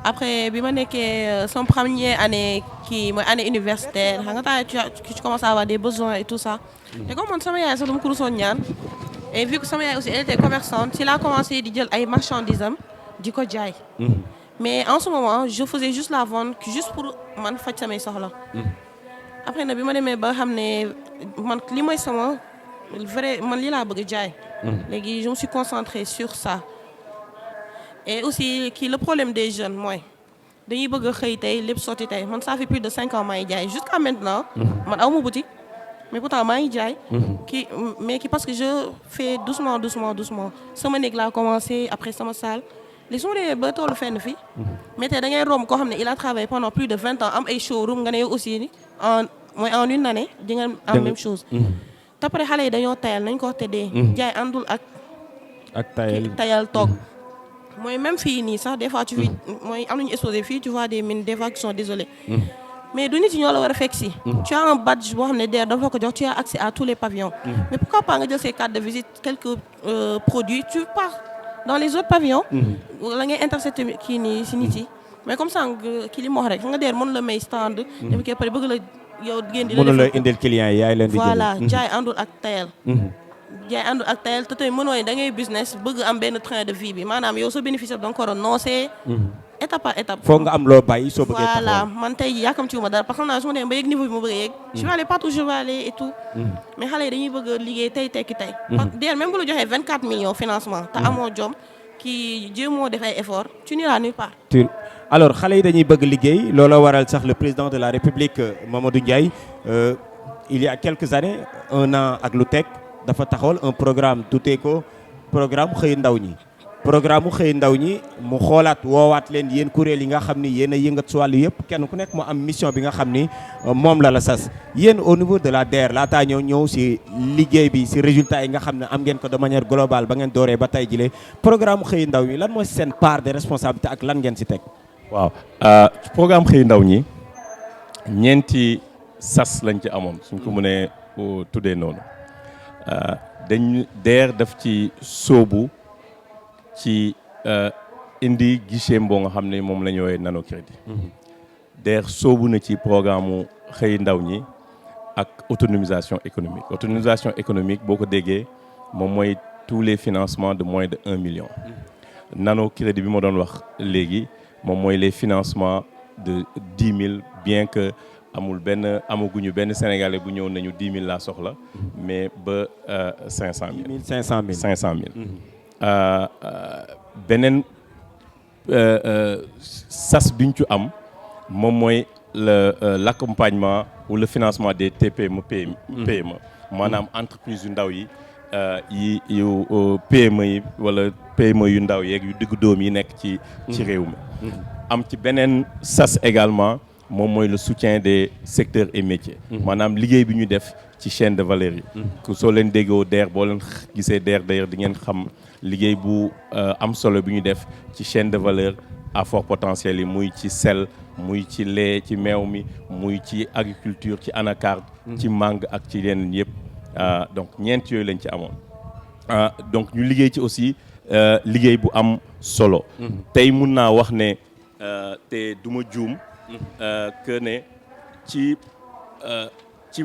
après bi ma nekkee sama première année kii mooy année universitaire xam nga tu commences à avoir des besoins et tout ça. te comme man sama yaay sax dama ko rusoon ñaan et vu que sama yaay aussi elle était commerçante si la commencé di jël ay marchandises am di ko jaay. mais en ce moment je faisais juste la vente juste pour man faj samay soxla. après nag bi ma demee ba xam ne man li mooy sama vrai man lii laa bëgg a jaay. léegi je me suis concentrée sur ça. et aussi kii le problème des jeunes mooy dañuy bëgg a xëy tey lépp sotti tey man ça fait plus de 5 ans maa ngi jaay jusqu'à maintenant. man aw ma boutique mais pourtant maa ngi jaay. mais parce que je fais doucement sama néeg laa commencé après sama salle. les su ma demee ba tollu fenn fii. mais tey da ngay romb koo xam ne il a travaillé pendant plus de 20 ans am ay showroom nga ne yow aussi en une année di nga am même chose. te après xale yi dañoo tayal nañ ko tëddee. jaay àndul ak tayal toog. mooy même fii nii sax des fois tu fi mooy am nañu exposé fii tu vois des mines des fois qui sont désolés. mais du nit yi ñoo la war a fekk si. tu as un badge boo xam ne DER dafa ko jox tu as accès à tous les pavillons. mais pourquoi pas nga jël ces cartes de visite quelques produits tu pars dans les autres pavillons. la ngay intercepté kii nii si nit yi. mais comme ça kii li mu wax rek nga DER mën la may stand. dafa koy pare bëgg la yow génn di la. mënu la indil client yi yaay leen di. voilà jaay àndul ak tayal. jaay àndul ak tayal te tey mënoo da ngay business bëgg am benn train de vie bi maanaam yow sa bénéfice da nga ko war a noosee. étape par étape. foog nga am loo bàyyi soo bëggee taxawal. voilà man tey yàkkamtiwuma dara parce que xam naa su ma demee ba yegg niveau bi ma bëgg a yegg. je vais aller partout je vais aller et tout. mais xale yi dañuy bëgg a liggéey tey tekki tey. parce que DER même bu la joxee 24 millions financement. te amoo jom kii jéemoo def ay effort tu n'iras nulle part. alors xale yi dañuy bëgg liggéey looloo waral sax le président de la République Mamadou Ndiaye il y a quelques années 1 an ak lu teg dafa taxawal un programme tuddee ko programme xëy ndaw ñi. programme mu xëy ndaw ñi mu xoolaat woowaat leen yéen kuréel yi nga xam ni yéen a yëngat si wàllu yëpp kenn ku nekk mu am mission bi nga xam ni moom la sas yéen au niveau de la DER laataa ñëw si liggéey bi si résultat yi nga xam ne am ngeen ko de manière globale ba ngeen dooree ba tey jile programme xëy ndaw ñi lan mooy seen part de responsabilité ak lan ngeen si teg. waaw programme xëy ndaw ñi ñeenti sas lañ ci amoon suñ ko mënee tuddee noonu DER daf ci sóobu ci indi guichet boo nga xam ne moom la ñu woowee nano crédit. DER sóobu na ci programme mu xëy ndaw ñi ak autonomisation économique boo ko déggee moom mooy tous les financements de moins de 1 million. nano crédit bi ma doon wax léegi moom mooy les financements de 10 000 bien que amaguñu benn Sénégalais bu ñëw nañu 10 000 laa soxla mais ba 500 000. beneen sas biñ ci am moom mooy l'accompagnement ou le financement des TPE PME maanaam entreprise yu ndaw yi yu PME yi wala PME yu ndaw yeeg yu diggu dóom yi nekk ci réew mi am ci beneen sas également moom mooy le soutien des secteurs et métiers maanaam liggéey bi ñu def ci chaîne de valeur yi soo leen déggoo DER boo leen gisee DER d'ailleurs di ngeen xam liggéey bu am solo bi ñu def ci chaîne de valeur à fort potentiel yi muy ci sel muy ci lait ci meew mi muy ci agriculture ci anacarde ci mangue ak ci yeneen yëpp donc ñeent yooyu lañ ci amoon donc ñu liggéey ci aussi liggéey bu am solo tey mun naa wax ne te duma juum que ne ci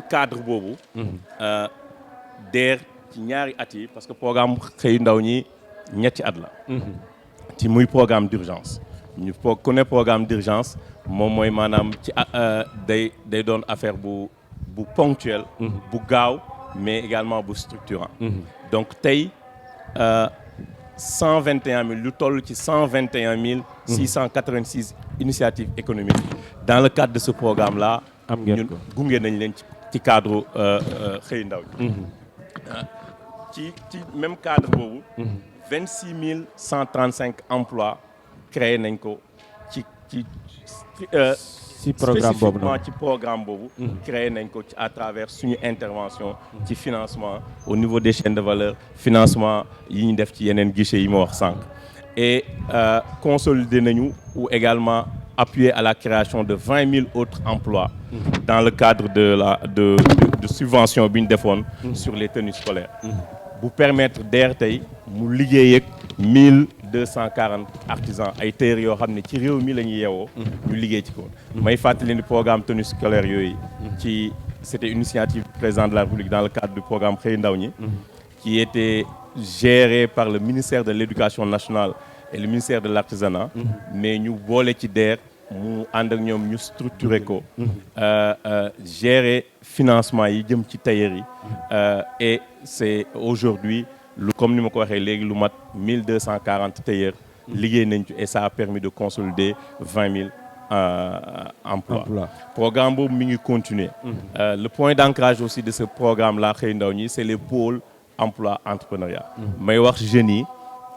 cadre boobu DER ci ñaari at yi parce que programme xëyu ndaw ñi ñetti at la ci muy programme d'urgence ñu ku ne programme d'urgence moom mooy maanaam ci day doon affaire bu ponctuel bu gaaw mais également bu structurant donc tey 121 000 lu toll ci 121 686 initiatives économiques dans le cadre de ce programme là ñun gunge nañ leen ci cadre xëy ndaw ci même cadre boobu 26 135 emplois créé nañ ko ci programme boobu spécifiquement ci programme boobu créé nañ ko à travers suñu intervention ci financement au niveau des chaînes de valeur financement yi ñu def ci yeneen guichet yi ma wax sànq et consolider nañu ou également appuyer à la création de 20 000 autres emplois dans le cadre de subvention bi ñu defoon sur les tenues scolaires bu permettre DER tey mu liggéey ak 1240 artisans ay tailleurs yoo xam ne ci réew mi la ñuy yeewoo ñu liggéey ci ko may fàttali ni programme tenue scolaire yooyu c'était une initiative du président de la République dans le cadre du programme Xëy Ndaw ñi qui était géré par le ministère de l'Éducation nationale et le ministère de l'Artisanat mais ñu boole ci DER mu ànd ak ñoom ñu structuré ko gérer financement yi jëm ci tailleurs yi et c'est aujourd'hui comme ni ma ko waxee léegi lu mat 1240 tailleurs liggéey nañ ci et ça a permis de consolider 20 000 emplois. Programme boobu mi ngi continuer. Le point d'ancrage aussi de ce programme là Xëy Ndaw ñi c'est les pôles emploi entrepreneuriat. may wax jeunes yi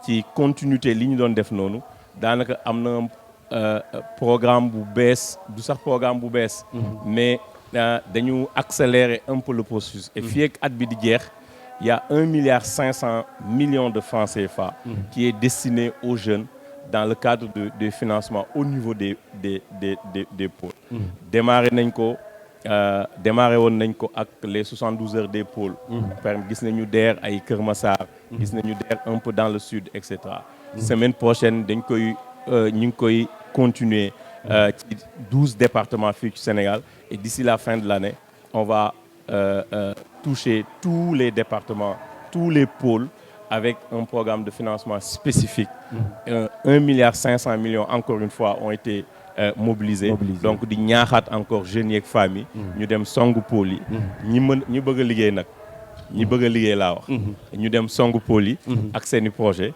ci continuité li ñu doon def noonu daanaka am na programme bu bees du sax programme bu bees. mais dañu accélérer un peu le processus. et fii ak at bi di jeex. Il y a 1,5 milliard de francs CFA qui est destiné aux jeunes dans le cadre de financement au niveau des pôles. Démarré woon nañ ko ak les 72 heures des pôles. Gis nañu DER ay Kër Massar. Gis nañu DER un peu dans le sud et cetera. Semaine prochaine ñu ngi koy continuer ci 12 départements fii ci Sénégal et d'ici la fin de l'année on va toucher tous les départements, tous les pôles avec un programme de financement spécifique. 1,5 milliard encore une fois ont été mobilisés. Donc di ñaaxaat encore jeunes yeeg femmes yi ñu dem songu pôle yi ñi bëgg a liggéey nag ñi bëgg a liggéey laa wax ñu dem songu pôle yi ak seeni projet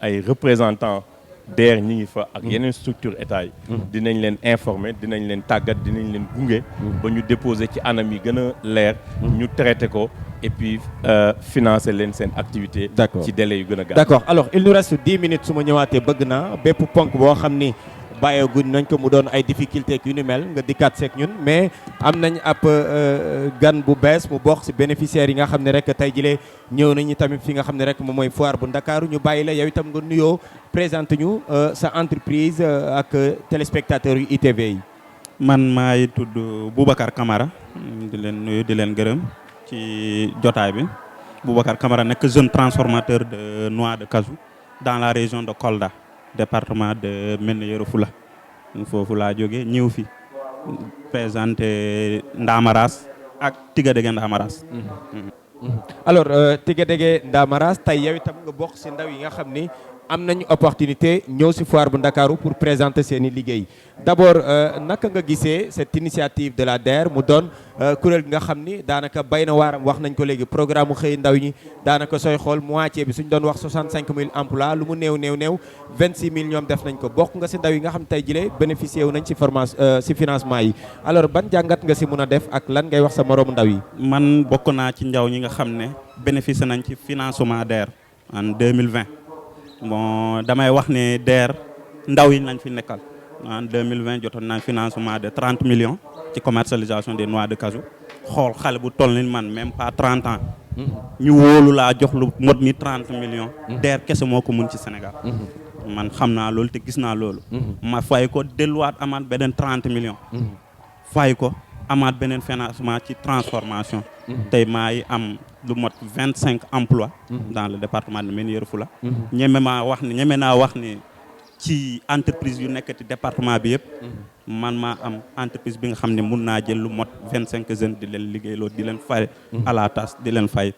ay représentants DER ñi ngi fa ak yeneen structure état yi dinañ leen informer dinañ leen tàggat dinañ leen gunge ba ñu déposer ci anam yi gën a leer ñu traiter ko et puis financer leen seen activité ci délai yu gën a gaaw. D'accord, alors il nous reste 10 minutes su ma ñëwaatee bëgg naa bépp ponk boo xam ni bàyyeeguñ nañ ko mu doon ay difficultés yu ni mel nga dikkaat seeg ñun mais am nañ ab gan bu bees mu bokk ci bénéficiaires yi nga xam ne rek tey jilee ñëw nañu tamit fi nga xam ne rek moom mooy foire bu Ndakaaru ñu bàyyi la yow itam nga nuyoo présenté ñu sa entreprise ak téléspectateurs yu ITV yi. man maay tudd Boubacar Camara di leen nuyu di leen gërëm ci jotaay bi Boubacar Camara nekk jeune transformateur de noix de cajou dans la région de Kolda. Département de Médina Yoro Foulah foofu laa jógee ñëw fi présenté Ndamaras ak Tigadege Ndamaras. Alors Tigadege Ndamaras tey yow itam nga bokk ci ndaw yi nga xam ni am nañu opportunité ñëw ci foire bu Ndakaaru pour présenter seeni liggéey d'abord naka nga gisee cette initiative de la DER mu doon kuréel gi nga xam ni daanaka bay na waaram wax nañ ko léegi programme mu xëy ndaw ñi daanaka sooy xool moitié bi suñ doon wax 65 000 emplois lu mu néew 26 000 ñoom def nañ ko bokk nga ci ndaw yi nga xam tey jilee bénéficié wu nañ ci formation ci financement yi alors ban jàngat nga ci mën a def ak lan ngay wax sa moroomu ndaw yi. man bokk naa ci ndaw ñi nga xam ne bénéficié nañ ci financement DER en 2020. bon damay wax ne DER ndaw yi lañ fi nekkal en 2020 jotoon naa financement de 30 millions ci commercialisation des noix de cajou xool xale bu toll ni man même pas 30 ans. ñu wóolu laa jox lu mot ni 30 millions. DER kese moo ko mun ci Sénégal. man xam naa loolu te gis naa loolu. ma fay ko delluwaat amaat beneen 30 millions. fay ko amaat beneen financement ci transformation. tey maa ngi am lu mot 25 emplois. dans le département de Médina Yoro Foulah. ñeme naa wax ni ci entreprise yu nekk ci département bi yëpp. man maa am entreprise bi nga xam ne mun naa jël lu mot 25 jeunes di leen liggéeyloo di leen fay à la tâche di leen fay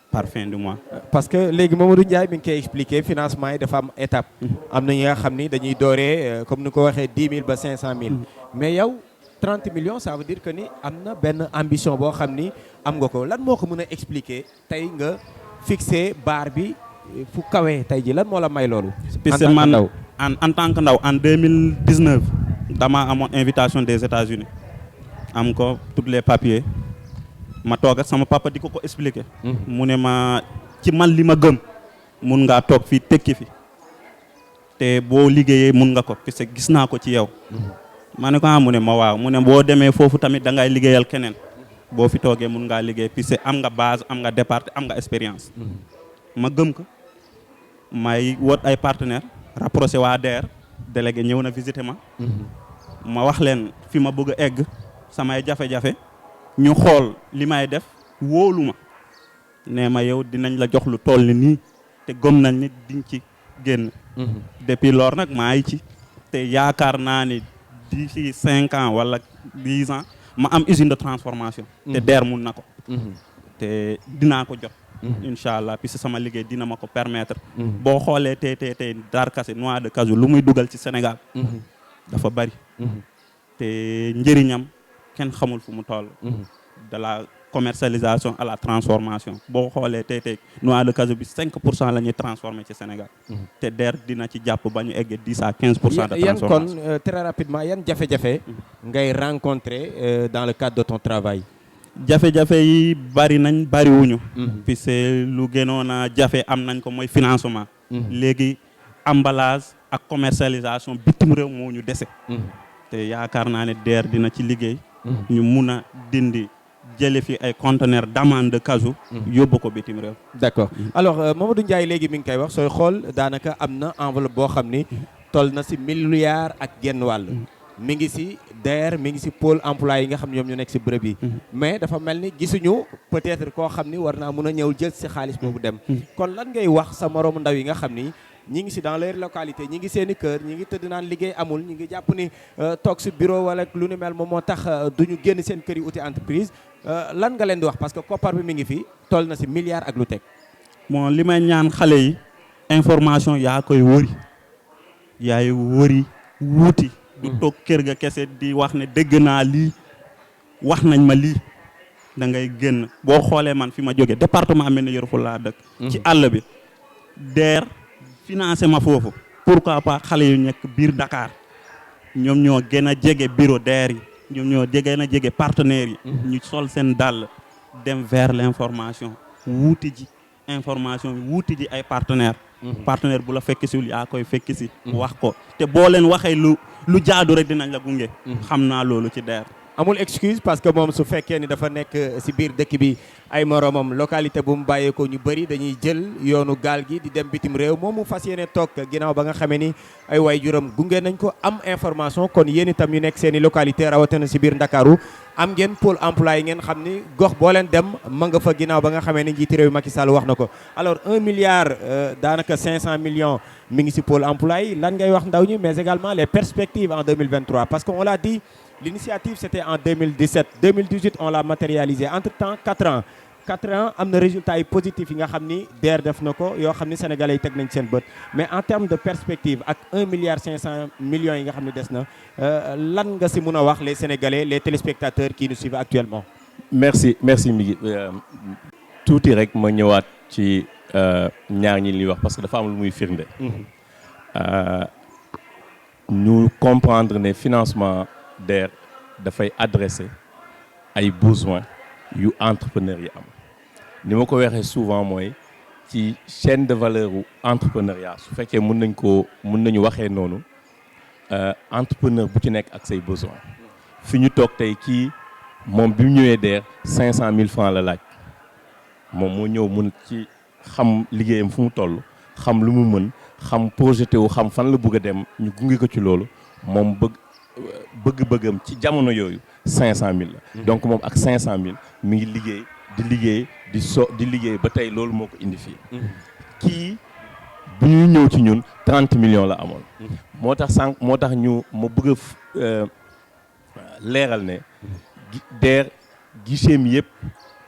par fin du mois. parce que léegi Mamadou Ndiaye mi ngi koy expliquer financement yi dafa am étape. am na ñi nga xam ni dañuy dooree comme ni ko waxee 10 000 ba 500 000. mais yow 30 millions ça veut dire que ni am na benn ambition boo xam ni am nga ko lan moo ko mën a expliquer tey nga fixé barre bi fu kawee tey ji lan moo la may loolu. en tant que ndaw en 2019 dama amoon invitation des États-Unis am ko tous les papiers ma toog ak sama papa di ko expliquer. mu ne ma ci man li ma gëm mun ngaa toog fii tekki fi te boo liggéeyee mun nga ko parce que gis naa ko ci yow. ma ne ko mu ne ma waaw mu ne boo demee foofu tamit da ngay liggéeyal keneen boo fi toogee mun ngaa liggéey puisque am nga base am nga départ am nga expérience. ma gëm ko may wot ay partenaires rapproché waa DER délégué ñëw na visiter ma. ma wax leen fi ma bëgg a egg samay jafe-jafe ñu xool li may def wóolu ma nee ma yow dinañ la jox lu toll ni nii te gëm nañ ni diñ ci génn. depuis lors nag maa ngi ci te yaakaar naa ni d'ici 5 ans wala 10 ans ma am usine de transformation. te DER mun na ko. te dinaa ko jot. incha allah puisque sama liggéey dina ma ko permettre. boo xoolee tey Darkase noix de cajou lu muy dugal ci Sénégal. dafa bari. te njëriñam kenn xamul fu mu toll. de la commercialisation à la transformation boo xoolee tey noix de cajou bi 5% la ñuy transformer ci Sénégal. te DER dina ci jàpp ba ñu eggee 10 à 15% de transformation. yan kon très rapidement yan jafe-jafe ngay rencontrer dans le cadre de ton travail. jafe-jafe yi bari nañ bariwuñu. puisque lu gënoon a jafe am nañ ko mooy financement. léegi emballage ak commercialisation bitim réew moo ñu dese. te yaakaar naa ne DER dina ci liggéey. ñu mun a dindi jële fi ay conteneurs d'amande de cajou. yóbbu ko bitim réew. d'accord alors Mamadou Ndiaye léegi mi ngi koy wax sooy xool daanaka am na enveloppe boo xam ni toll na si milliards ak genn wàll. mi ngi si DER mi ngi si pôle emploi yi nga xam ñoom ñu nekk si bërëb yi. mais dafa mel ni gisuñu peut-être koo xam ni war naa mun a ñëw jël si xaalis boobu dem. kon lan ngay wax sa moroomu ndaw yi nga xam ni ñi ngi si dans leur localité ñi ngi seen i kër ñi ngi tëdd naan liggéey amul ñi ngi jàpp ni toog si bureau wala lu ni mel moom moo tax duñu génn seen kër yi uti entreprise lan nga leen di wax parce que koppar bi mi ngi fi toll na si milliards ak lu teg. bon li may ñaan xale yi information yaa koy wëri yaay wëri wuuti. du toog kër ga kese di wax ne dégg naa lii wax nañ ma lii da ngay génn boo xoolee man fi ma jógee département Médina Yoro Foulah laa dëkk. ci àll bi DER financé ma foofu. pourquoi pas xale yu nekk biir Dakar ñoom ñoo gën a jege bureau DER yi ñoom ñoo gën a jege partenaires yi. ñu sol seen dàll dem vers l'information wuuti ji information wuuti ji ay partenaires. partenaire bu la fekk siwul yaa koy fekk si. wax ko te boo leen waxee lu jaadu rek dinañ la gunge. xam naa loolu ci DER. amul excuse parce que moom su fekkee ni dafa nekk si biir dëkk bi ay moromam localité bu mu bàyyeekoo ñu bëri dañuy jël yoonu gaal gi di dem bitim réew moom mu fas yéene toog ginnaaw ba nga xamee ni ay waajuram gunge nañ ko am information kon yéen itam ñu nekk seen i localité rawatina si biir Ndakaaru am ngeen pôle emploi yi ngeen xam ni gox boo leen dem ma nga fa ginnaaw ba nga xamee ni njiiti réew Macky Sall wax na ko alors 1 milliard daanaka 500 millions mi ngi si pôle emploi yi lan ngay wax ndaw ñi mais également les perspectives en 2023 parce que on l'a dit l'initiative c'était en 2017 2018 on l'a matérialisé entre-temps 4 ans am na résultats yi positifs yi nga xam ni DER def na ko yoo xam ni sénégalais yi teg nañ seen bët mais en termes de perspective ak 1 milliard 500 millions yi nga xam ne des na lan nga si mun a wax les sénégalais les téléspectateurs qui nous suivent actuellement. merci Migui tuuti rek ma ñëwaat ci ñaar ñi li wax parce que dafa am lu muy firnde. ñu comprendre ne financement DER dafay adresser ay besoins yu entrepreneurs yi am ni ma ko waxee souvent mooy ci chaîne de valeur u entrepreneuriat su fekkee mën nañu waxee noonu entrepreneur bu ci nekk ak say besoins fi ñu toog tey kii moom bi mu ñëwee DER 500 000 francs la laaj moom moo ñëw mun ci xam liggéeyam fu mu toll xam lu mu mën xam projeté wu xam fan la bëgg a dem ñu gunge ko ci loolu moom bëgg-bëggam ci jamono yooyu 500 000 la. donc moom ak 500 000 mi ngi liggéey di liggéey ba tey loolu moo ko indi fii. kii bu ñuy ñëw ci ñun 30 millions la amoon. moo tax ma bëgg a leeral ne DER guichet mi yëpp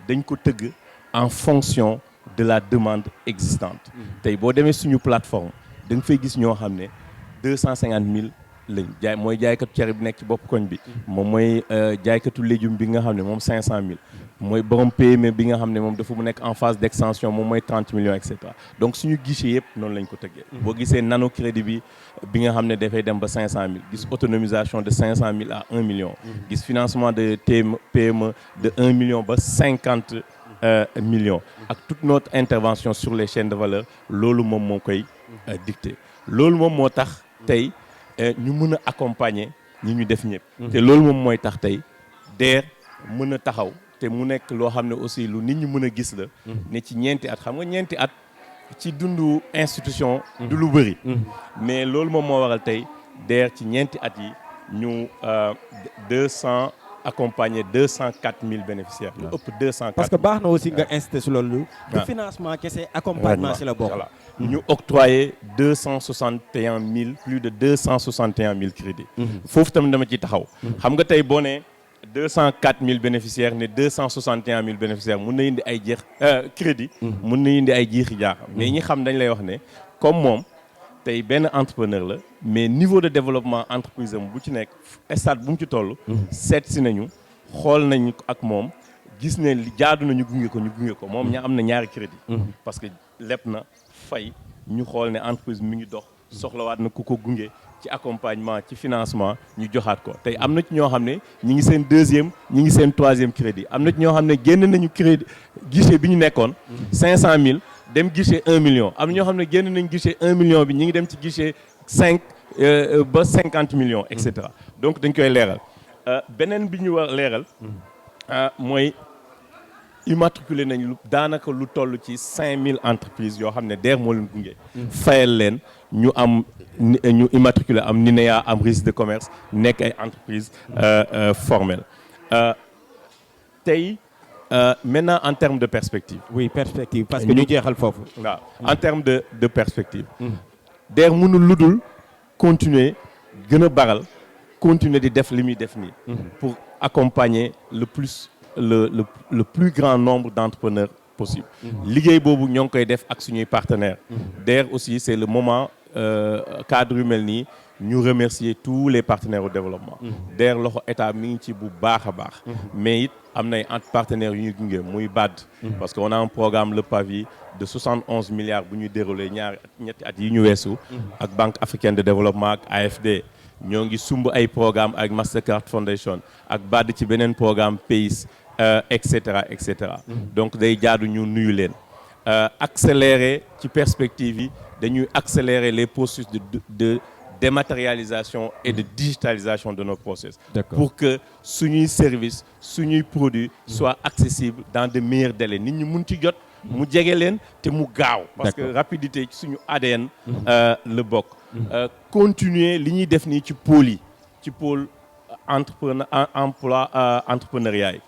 dañ ko tëgg en fonction de la demande existante. tey boo demee suñu plateforme da nga fay gis ñoo xam ne 250 000 lañ mooy jaaykatu cere bi nekk ci bopp koñ bi. moom mooy jaaykatu légume bi nga xam ne moom 500 000. mooy borom PME bi nga xam ne moom dafa mu nekk en phase d'extension moom mooy 30 millions et cetera donc suñu guichet yëpp noonu lañ ko tëggee. boo gisee nano crédit bi nga xam ne dafay dem ba 500000 gis autonomisation de 500000 à 1 million. gis financement de PME de 1 million ba 50 millions. ak toute notre intervention sur les chaînes de valeur loolu moom moo koy dicté loolu moom moo tax tey ñu mën a accompagner ñi ñu def ñëpp. te loolu moom mooy tax tey DER mën a taxaw. te mu nekk loo xam ne aussi lu nit ñi mën a gis la. ne ci ñeenti at xam nga ñeenti at ci dundu institution. du lu bëri. mais loolu moom moo waral tey DER ci ñeenti at yi ñu 200 accompagner 204000 bénéficiaires. lu ëpp 204. parce que baax na aussi nga incité si loolu. du financement kese accompagnement si la bokk. voilà ñu octroyer 261000 plus de 261000 crédits. foofu tamit dama ci taxaw. xam nga tey boo nee 204000 bénéficiaires ne 261000 bénéficiaires mun na indi ay jeex crédit. mun na indi ay jeexi jaaxam. mais ñi xam dañ lay wax ne comme moom tey benn entrepreneur la mais niveau de développement entreprise am bu ci nekk stade bu mu ci toll. seet si nañu xool nañu ak moom gis ne li jaadu nañu gunge ko moom ña am na ñaari crédit. parce que leb na fay ñu xool ne entreprise mi ngi dox soxlawaat na ku ko gunge. ci accompagnement ci financement ñu joxaat ko tey am na ci ñoo xam ne ñi ngi seen deuxième ñi ngi seen troisième crédit am na ci ñoo xam ne génn nañu crédit guichet bi ñu nekkoon 500000 dem guichet 1 million am na ñoo xam ne génn nañu guichet 1 million bi ñi ngi dem ci guichet 5 ba 50 millions et cetera donc dañ koy leeral beneen bi ñu war leeral mooy immatriculé nañ daanaka lu toll ci 5000 entreprises yoo xam ne DER moo leen gunge fayal leen ñu am ñu immatriculé am NINEA am registre de commerce nekk ay entreprises formelles tey maintenant en termes de perspective. oui perspective parce que ñu jeexal foofu. waaw en termes de perspective. DER mënul lu dul continuer gën a baral continuer di def li muy def nii. pour accompagner le plus grand nombre d'entrepreneurs possible. liggéey boobu ñoo ngi koy def ak suñuy partenaires. DER aussi c'est le moment cadre yu mel nii ñu remercier tous les partenaires au développement. DER loxo état mi ngi ci bu baax a baax. mais it am nay entre partenaires yu ñuy gunge muy BAD. parce que on a un programme le PAVI de 71 milliards bu ñuy déroulé ñetti at yi ñu weesu. ak Banque africaine de développement ak AFD. ñoo ngi sumb ay programme ak Mastercard Foundation ak BAD ci beneen programme PACE et cetera et cetera. donc day jaadu ñu nuyu leen. accélérer ci perspective yi dañuy accélérer les processus de dématérialisation et de digitalisation de nos process. pour que suñuy service suñuy produit soit accessible dans de meilleurs délais nit ñi mun ci jot. mu jege leen te mu gaaw. parce que rapidité ci suñu ADN. la bokk. continuer li ñuy def nii ci pôle yi ci pôle entrepreneuriat yi.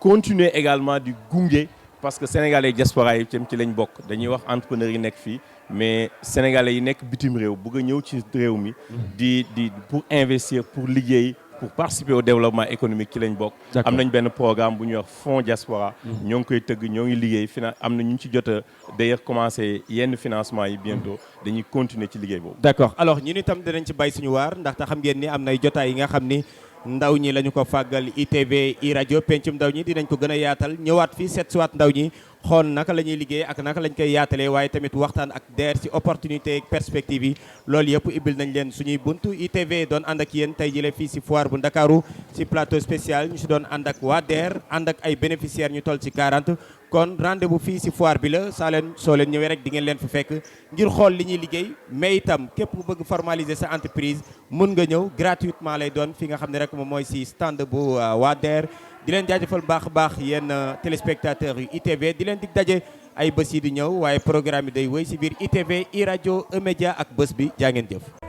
continuer également di gunge parce que sénégalais diaspora yi ci lañ bokk dañuy wax entrepreneurs yi nekk fii mais sénégalais yi nekk bitim réew bëgg a ñëw ci réew mi. di pour investir pour liggéey. pour participer au développement économique ci lañ bokk. am nañ benn programme bu ñuy wax fonds diaspora. ñoo ngi koy tëgg ñoo ngi liggéey am na ñu ci jot a d'ailleurs commencé yenn financement yi bientôt dañuy continuer ci liggéey boobu. d'accord alors ñun itam dinañ ci bay suñu waar ndaxte xam ngeen ni am nay jotaay yi nga xam ni ndaw ñi la ñu ko fàggal ITV i rajo pencum ndaw ñi dinañ ko gën a yaatal ñëwaat fii seet siwaat ndaw ñi xool naka la ñuy liggéey ak naka lañ koy yaatalee waaye tamit waxtaan ak DER ci opportunité ak perspective yi loolu yëpp ibbil nañ leen suñuy buntu ITV doon ànd ak yéen tey jëlee fii ci foire bu Ndakaaru ci plateau spécial ñu ci doon ànd ak waa DER ànd ak ay bénéficiaires ñu toll ci 40 kon rendez-vous fii ci foire bi la soo leen ñëwee rek di ngeen leen fa fekk ngir xool li ñuy liggéey mais itam képp ku bëgg formaliser sa entreprise mun nga ñëw gratuitement lay doon fi nga xam ne rek moom mooy ci stand bu waa DER di leen jaajëfal baax a baax yéen téléspectateurs yu ITV di leen dig daje ay bés yi di ñëw waaye programme yi day wéy ci biir ITV i rajo E-Média ak bés bi jaa ngeen jëf